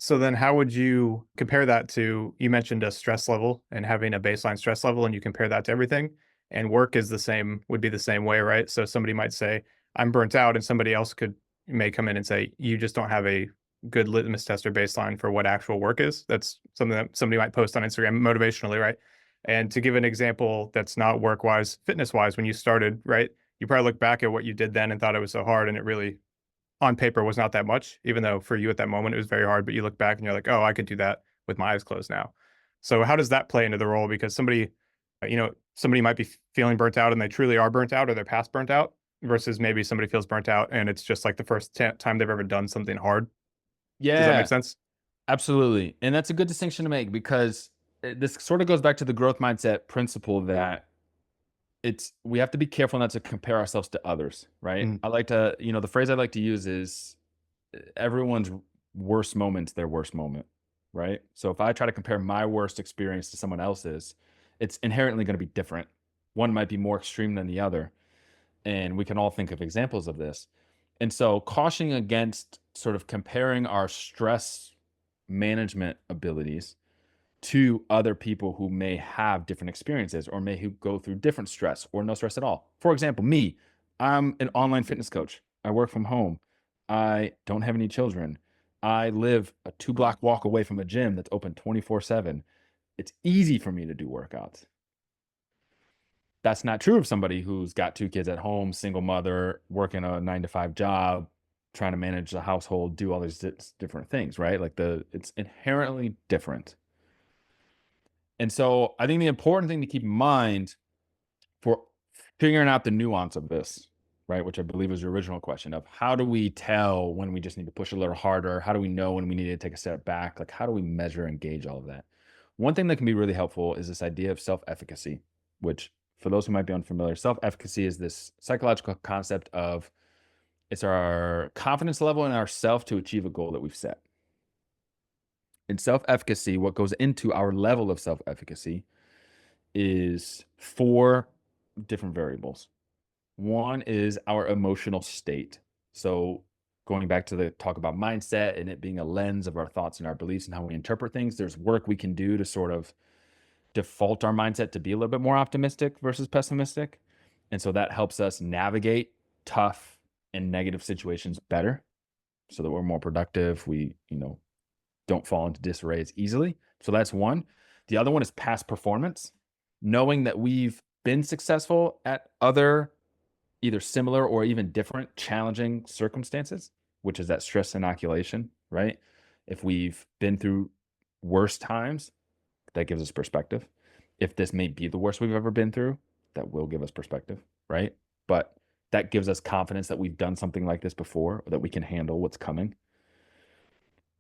So then how would you compare that to, you mentioned a stress level and having a baseline stress level, and you compare that to everything, and work is the same, would be the same way, right? So somebody might say, I'm burnt out, and somebody else may come in and say, you just don't have a good litmus test or baseline for what actual work is. That's something that somebody might post on Instagram motivationally, right? And to give an example that's not work wise, fitness wise, when you started, right? You probably look back at what you did then and thought it was so hard, and it really on paper was not that much, even though for you at that moment it was very hard. But you look back and you're like, oh, I could do that with my eyes closed now. So how does that play into the role? Because somebody might be feeling burnt out and they truly are burnt out or they're past burnt out versus maybe somebody feels burnt out and it's just like the first time they've ever done something hard. Does that make Yeah, sense? absolutely. And that's a good distinction to make because this sort of goes back to the growth mindset principle that we have to be careful not to compare ourselves to others, right? Mm, I like to, the phrase I like to use is everyone's worst moment's their worst moment, right? So if I try to compare my worst experience to someone else's, it's inherently going to be different. One might be more extreme than the other. And we can all think of examples of this. And so cautioning against sort of comparing our stress management abilities to other people who may have different experiences or may who go through different stress or no stress at all. For example, me, I'm an online fitness coach. I work from home. I don't have any children. I live a 2 block walk away from a gym that's open 24/7. It's easy for me to do workouts. That's not true of somebody who's got 2 kids at home, single mother, working a 9 to 5 job, trying to manage the household, do all these different things, right? Like it's inherently different. And so I think the important thing to keep in mind for figuring out the nuance of this, right, which I believe is your original question of how do we tell when we just need to push a little harder? How do we know when we need to take a step back? Like, how do we measure and gauge all of that? One thing that can be really helpful is this idea of self efficacy, which, for those who might be unfamiliar, self efficacy is this psychological concept of it's our confidence level in ourself to achieve a goal that we've set. In self efficacy, what goes into our level of self efficacy is 4 different variables. One is our emotional state. So, going back to the talk about mindset and it being a lens of our thoughts and our beliefs and how we interpret things, there's work we can do to sort of default our mindset to be a little bit more optimistic versus pessimistic. And so that helps us navigate tough and negative situations better so that we're more productive. We, don't fall into disarray as easily. So that's one. The other one is past performance, knowing that we've been successful at other either similar or even different challenging circumstances, which is that stress inoculation, right? If we've been through worse times, that gives us perspective. If this may be the worst we've ever been through, that will give us perspective, right? But that gives us confidence that we've done something like this before, or that we can handle what's coming.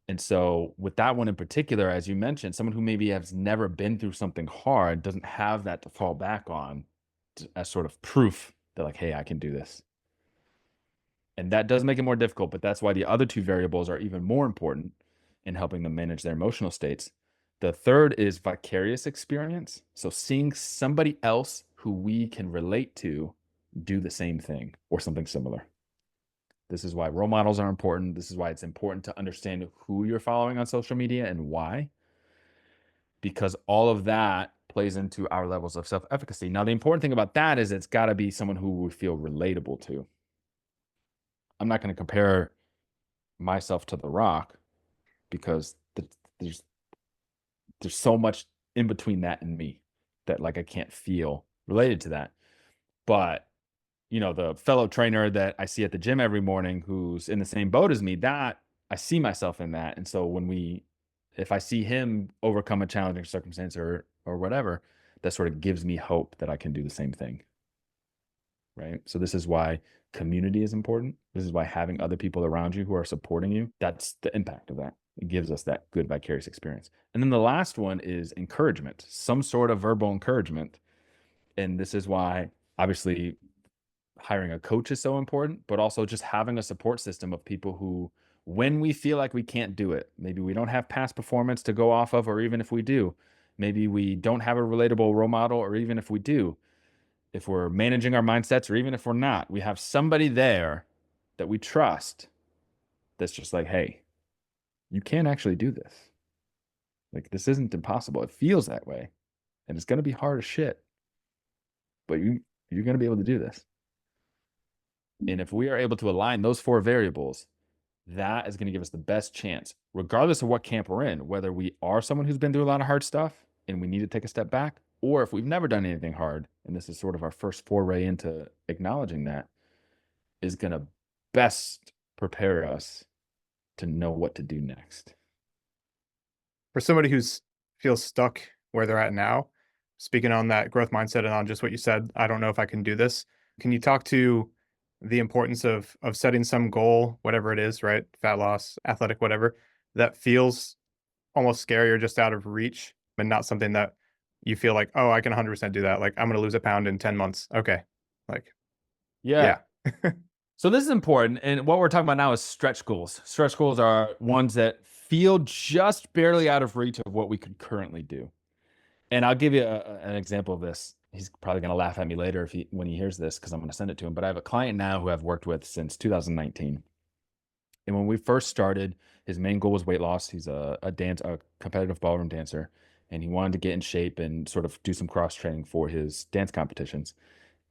And so, with that one in particular, as you mentioned, someone who maybe has never been through something hard doesn't have that to fall back on as sort of proof that, like, hey, I can do this. And that does make it more difficult, but that's why the other 2 variables are even more important in helping them manage their emotional states. The third is vicarious experience. So, seeing somebody else who we can relate to do the same thing or something similar. This is why role models are important. This is why it's important to understand who you're following on social media and why, because all of that plays into our levels of self efficacy. Now, the important thing about that is it's got to be someone who we feel relatable to. I'm not going to compare myself to The Rock because there's so much in between that and me that, like, I can't feel related to that. But the fellow trainer that I see at the gym every morning who's in the same boat as me, that I see myself in that. And so if I see him overcome a challenging circumstance or whatever, that sort of gives me hope that I can do the same thing. Right. So this is why community is important. This is why having other people around you who are supporting you, that's the impact of that. It gives us that good vicarious experience. And then the last one is encouragement, some sort of verbal encouragement. And this is why, obviously, hiring a coach is so important, but also just having a support system of people who, when we feel like we can't do it, maybe we don't have past performance to go off of, or even if we do, maybe we don't have a relatable role model, or even if we do, if we're managing our mindsets, or even if we're not, we have somebody there that we trust that's just like, hey, You can actually do this. Like, this isn't impossible. It feels that way. And it's going to be hard as shit, but you're going to be able to do this. And if we are able to align those 4 variables, that is going to give us the best chance, regardless of what camp we're in, whether we are someone who's been through a lot of hard stuff and we need to take a step back, or if we've never done anything hard, and this is sort of our first foray into acknowledging that, is going to best prepare us to know what to do next. For somebody who's feels stuck where they're at now, speaking on that growth mindset and on just what you said, I don't know if I can do this. Can you talk to the importance of setting some goal, whatever it is, right? Fat loss, athletic, whatever, that feels almost scary or just out of reach and not something that you feel like, oh, I can 100% do that. Like, I'm going to lose a pound in 10 months. Okay. Like, Yeah. yeah. So this is important. And what we're talking about now is stretch goals. Stretch goals are ones that feel just barely out of reach of what we could currently do. And I'll give you an example of this. He's probably going to laugh at me later when he hears this, because I'm going to send it to him. But I have a client now who I've worked with since 2019. And when we first started, his main goal was weight loss. He's a competitive ballroom dancer, and he wanted to get in shape and sort of do some cross training for his dance competitions.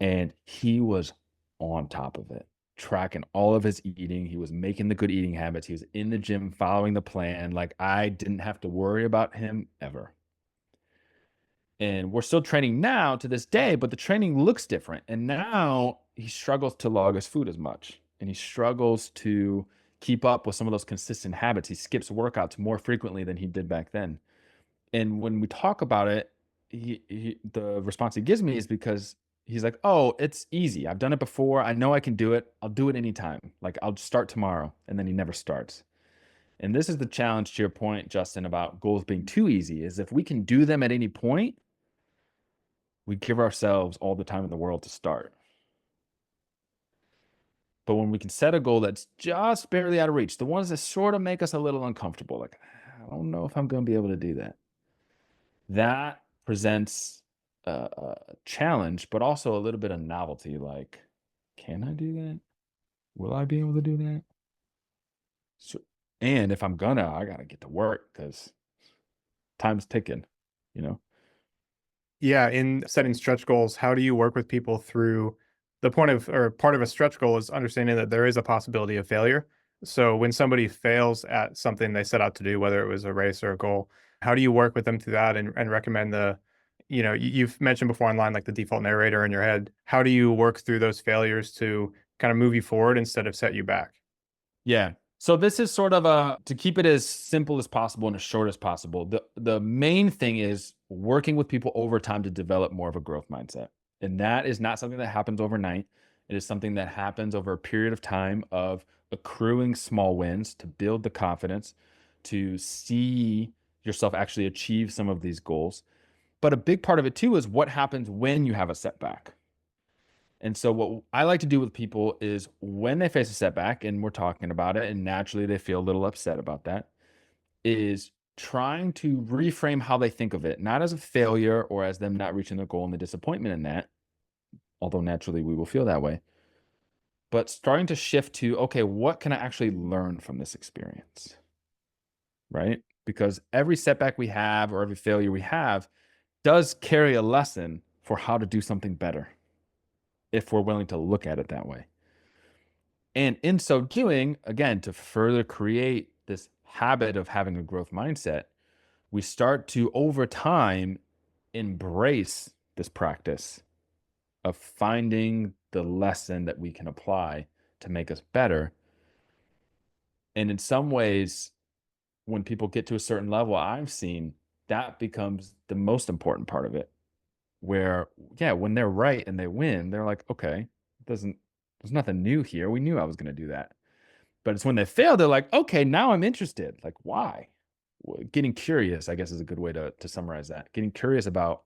And he was on top of it, tracking all of his eating. He was making the good eating habits. He was in the gym following the plan. Like, I didn't have to worry about him ever. And we're still training now to this day, but the training looks different. And now he struggles to log his food as much. And he struggles to keep up with some of those consistent habits. He skips workouts more frequently than he did back then. And when we talk about it, the response he gives me is because he's like, oh, it's easy. I've done it before. I know I can do it. I'll do it anytime. Like, I'll start tomorrow. And then he never starts. And this is the challenge to your point, Justin, about goals being too easy, is if we can do them at any point, we give ourselves all the time in the world to start. But when we can set a goal that's just barely out of reach, the ones that sort of make us a little uncomfortable, like, I don't know if I'm going to be able to do that. That presents a challenge, but also a little bit of novelty. Like, can I do that? Will I be able to do that? So, and if I'm gonna, I gotta get to work because time's ticking, you know? Yeah, in setting stretch goals, how do you work with people through the point of, or part of a stretch goal is understanding that there is a possibility of failure. So when somebody fails at something they set out to do, whether it was a race or a goal, how do you work with them through that and recommend the, you've mentioned before online, like the default narrator in your head. How do you work through those failures to kind of move you forward instead of set you back? Yeah. So this is sort of to keep it as simple as possible and as short as possible. The main thing is working with people over time to develop more of a growth mindset. And that is not something that happens overnight. It is something that happens over a period of time of accruing small wins to build the confidence, to see yourself actually achieve some of these goals. But a big part of it too is what happens when you have a setback. And so what I like to do with people is when they face a setback and we're talking about it and naturally they feel a little upset about that, is trying to reframe how they think of it, not as a failure or as them not reaching their goal and the disappointment in that, although naturally we will feel that way, but starting to shift to, okay, what can I actually learn from this experience? Right? Because every setback we have or every failure we have does carry a lesson for how to do something better, if we're willing to look at it that way. And in so doing, again, to further create this habit of having a growth mindset, we start to, over time, embrace this practice of finding the lesson that we can apply to make us better. And in some ways, when people get to a certain level, I've seen that becomes the most important part of it. Where, yeah, when they're right and they win, they're like, okay, there's nothing new here. We knew I was going to do that. But it's when they fail, they're like, okay, now I'm interested. Like, why? Getting curious, I guess, is a good way to summarize that. Getting curious about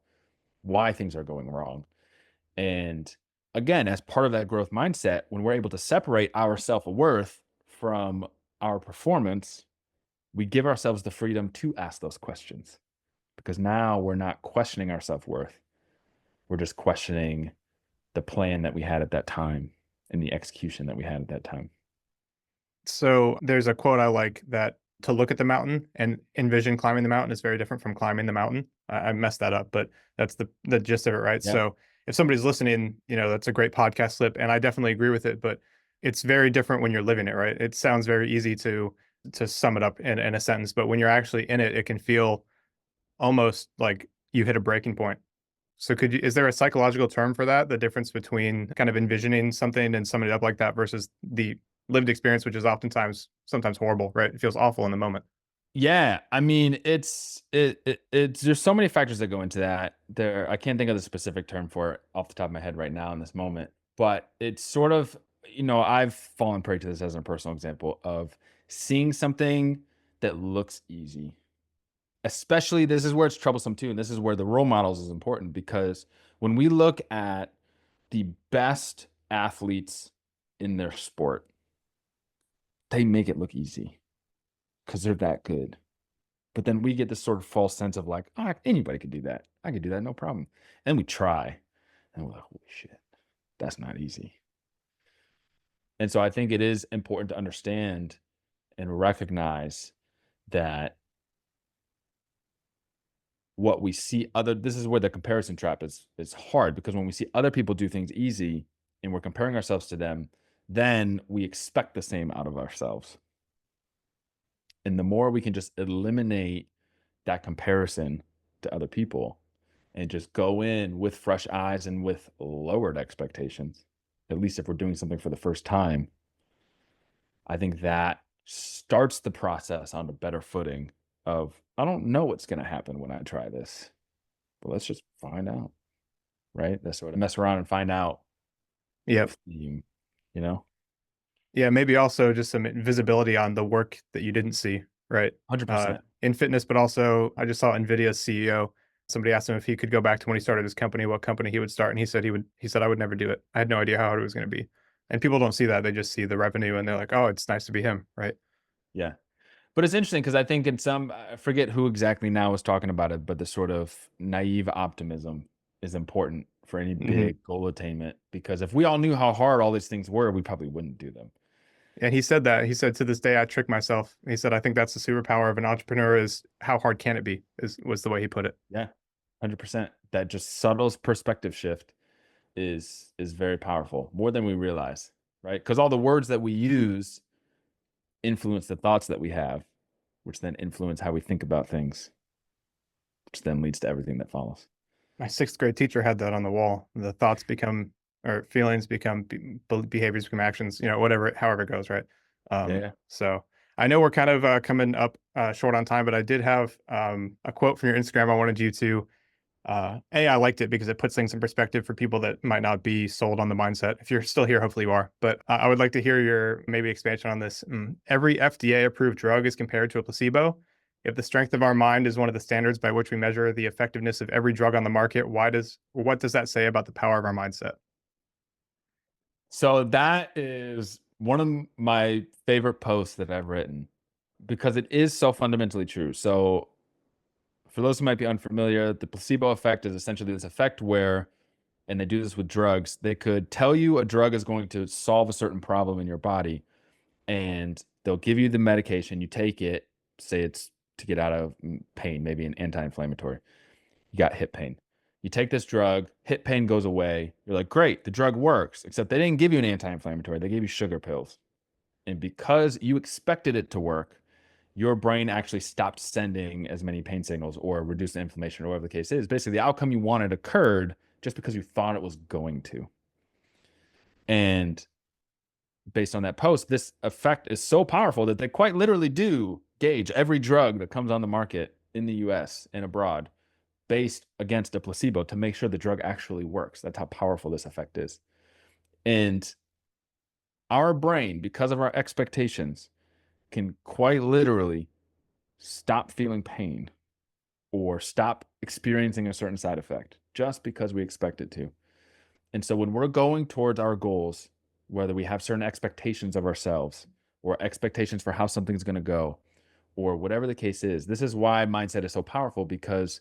why things are going wrong. And again, as part of that growth mindset, when we're able to separate our self-worth from our performance, we give ourselves the freedom to ask those questions. Because now we're not questioning our self-worth. We're just questioning the plan that we had at that time and the execution that we had at that time. So there's a quote I like that to look at the mountain and envision climbing the mountain is very different from climbing the mountain. I messed that up, but that's the gist of it, right? Yeah. So if somebody's listening, that's a great podcast slip, and I definitely agree with it, but it's very different when you're living it, right? It sounds very easy to sum it up in a sentence, but when you're actually in it, it can feel almost like you hit a breaking point. So is there a psychological term for that? The difference between kind of envisioning something and summing it up like that versus the lived experience, which is sometimes horrible, right? It feels awful in the moment. Yeah, I mean, it's there's so many factors that go into that. I can't think of the specific term for it off the top of my head right now in this moment, but it's sort of, I've fallen prey to this as a personal example of seeing something that looks easy. Especially this is where it's troublesome too, and this is where the role models is important because when we look at the best athletes in their sport, they make it look easy because they're that good. But then we get this sort of false sense of like, oh, anybody could do that. I could do that, no problem. And we try, and we're like, holy shit, that's not easy. And so I think it is important to understand and recognize that what we see this is where the comparison trap is hard because when we see other people do things easy and we're comparing ourselves to them, then we expect the same out of ourselves. And the more we can just eliminate that comparison to other people and just go in with fresh eyes and with lowered expectations, at least if we're doing something for the first time, I think that starts the process on a better footing of, I don't know what's going to happen when I try this, but let's just find out, right? That's sort of mess around and find out Yep. theme, you know? Yeah, maybe also just some visibility on the work that you didn't see, right? 100%. In fitness, but also I just saw NVIDIA's CEO. Somebody asked him if he could go back to when he started his company, what company he would start, and he said he said I would never do it. I had no idea how hard it was going to be. And people don't see that; they just see the revenue, and they're like, "Oh, it's nice to be him," right? Yeah. But it's interesting because I think in I forget who exactly now was talking about it, but the sort of naive optimism is important for any Hmm. big goal attainment because if we all knew how hard all these things were, we probably wouldn't do them. And he said that he said to this day I trick myself. He said I think that's the superpower of an entrepreneur is how hard can it be was the way he put it. Yeah. 100%. That just subtle perspective shift is very powerful, more than we realize, right? Because all the words that we use influence the thoughts that we have, which then influence how we think about things, which then leads to everything that follows. My sixth grade teacher had that on the wall. The thoughts become or feelings become behaviors become actions, whatever, however it goes, right? Yeah. So I know we're kind of coming up short on time, but I did have a quote from your Instagram. I wanted you to I liked it because it puts things in perspective for people that might not be sold on the mindset. If you're still here, hopefully you are. But I would like to hear your maybe expansion on this. Every FDA approved drug is compared to a placebo. If the strength of our mind is one of the standards by which we measure the effectiveness of every drug on the market, what does that say about the power of our mindset? So that is one of my favorite posts that I've written because it is so fundamentally true. So for those who might be unfamiliar, the placebo effect is essentially this effect where, and they do this with drugs, they could tell you a drug is going to solve a certain problem in your body, and they'll give you the medication, you take it, say it's to get out of pain, maybe an anti-inflammatory. You got hip pain. You take this drug, hip pain goes away. You're like, great, the drug works, except they didn't give you an anti-inflammatory, they gave you sugar pills. And because you expected it to work, your brain actually stopped sending as many pain signals or reduced the inflammation or whatever the case is. Basically, the outcome you wanted occurred just because you thought it was going to. And based on that post, this effect is so powerful that they quite literally do gauge every drug that comes on the market in the US and abroad based against a placebo to make sure the drug actually works. That's how powerful this effect is. And our brain, because of our expectations, can quite literally stop feeling pain or stop experiencing a certain side effect just because we expect it to. And so when we're going towards our goals, whether we have certain expectations of ourselves or expectations for how something's going to go or whatever the case is, this is why mindset is so powerful because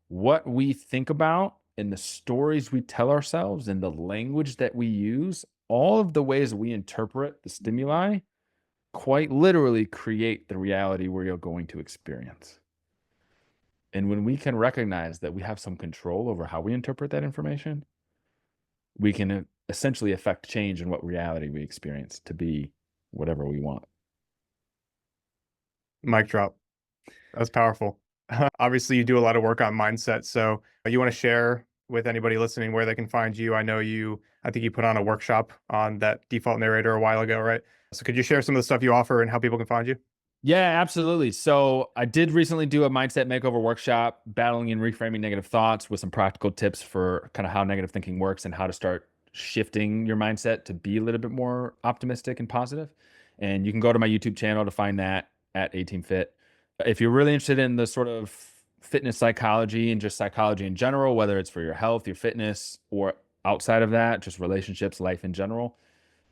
what we think about and the stories we tell ourselves and the language that we use, all of the ways we interpret the stimuli quite literally create the reality where you're going to experience. And when we can recognize that we have some control over how we interpret that information, we can essentially affect change in what reality we experience to be whatever we want. Mic drop. That's powerful. Obviously, you do a lot of work on mindset. So you want to share with anybody listening where they can find you? I think you put on a workshop on that default narrator a while ago, right? So could you share some of the stuff you offer and how people can find you? Yeah, absolutely. So I did recently do a mindset makeover workshop, battling and reframing negative thoughts, with some practical tips for kind of how negative thinking works and how to start shifting your mindset to be a little bit more optimistic and positive. And you can go to my YouTube channel to find that at 18 Fit. If you're really interested in the sort of fitness psychology and just psychology in general, whether it's for your health, your fitness, or outside of that, just relationships, life in general,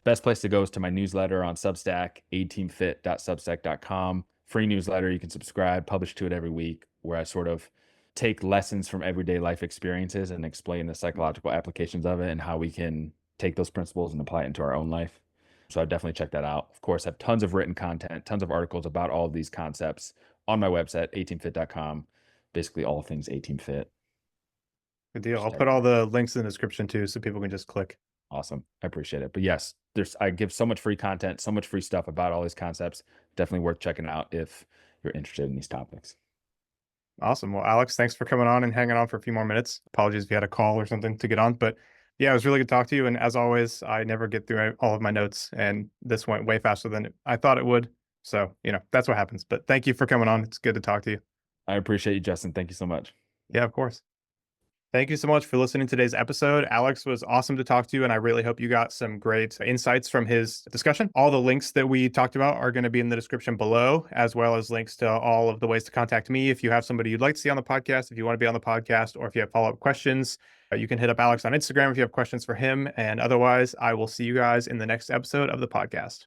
best place to go is to my newsletter on Substack, ateamfit.substack.com. Free newsletter. You can subscribe, publish to it every week, where I sort of take lessons from everyday life experiences and explain the psychological applications of it and how we can take those principles and apply it into our own life. So I definitely check that out. Of course, I have tons of written content, tons of articles about all of these concepts on my website, ateamfit.com. Basically all things 18 Fit. Good deal. I'll put all the links in the description too, so people can just click. Awesome. I appreciate it. But yes, I give so much free content, so much free stuff about all these concepts. Definitely worth checking out if you're interested in these topics. Awesome. Well, Alex, thanks for coming on and hanging on for a few more minutes. Apologies if you had a call or something to get on, but yeah, it was really good to talk to you. And as always, I never get through all of my notes, and this went way faster than I thought it would. So, that's what happens. But thank you for coming on. It's good to talk to you. I appreciate you, Justin. Thank you so much. Yeah, of course. Thank you so much for listening to today's episode. Alex was awesome to talk to, and I really hope you got some great insights from his discussion. All the links that we talked about are going to be in the description below, as well as links to all of the ways to contact me. If you have somebody you'd like to see on the podcast, if you want to be on the podcast, or if you have follow-up questions, you can hit up Alex on Instagram if you have questions for him. And otherwise, I will see you guys in the next episode of the podcast.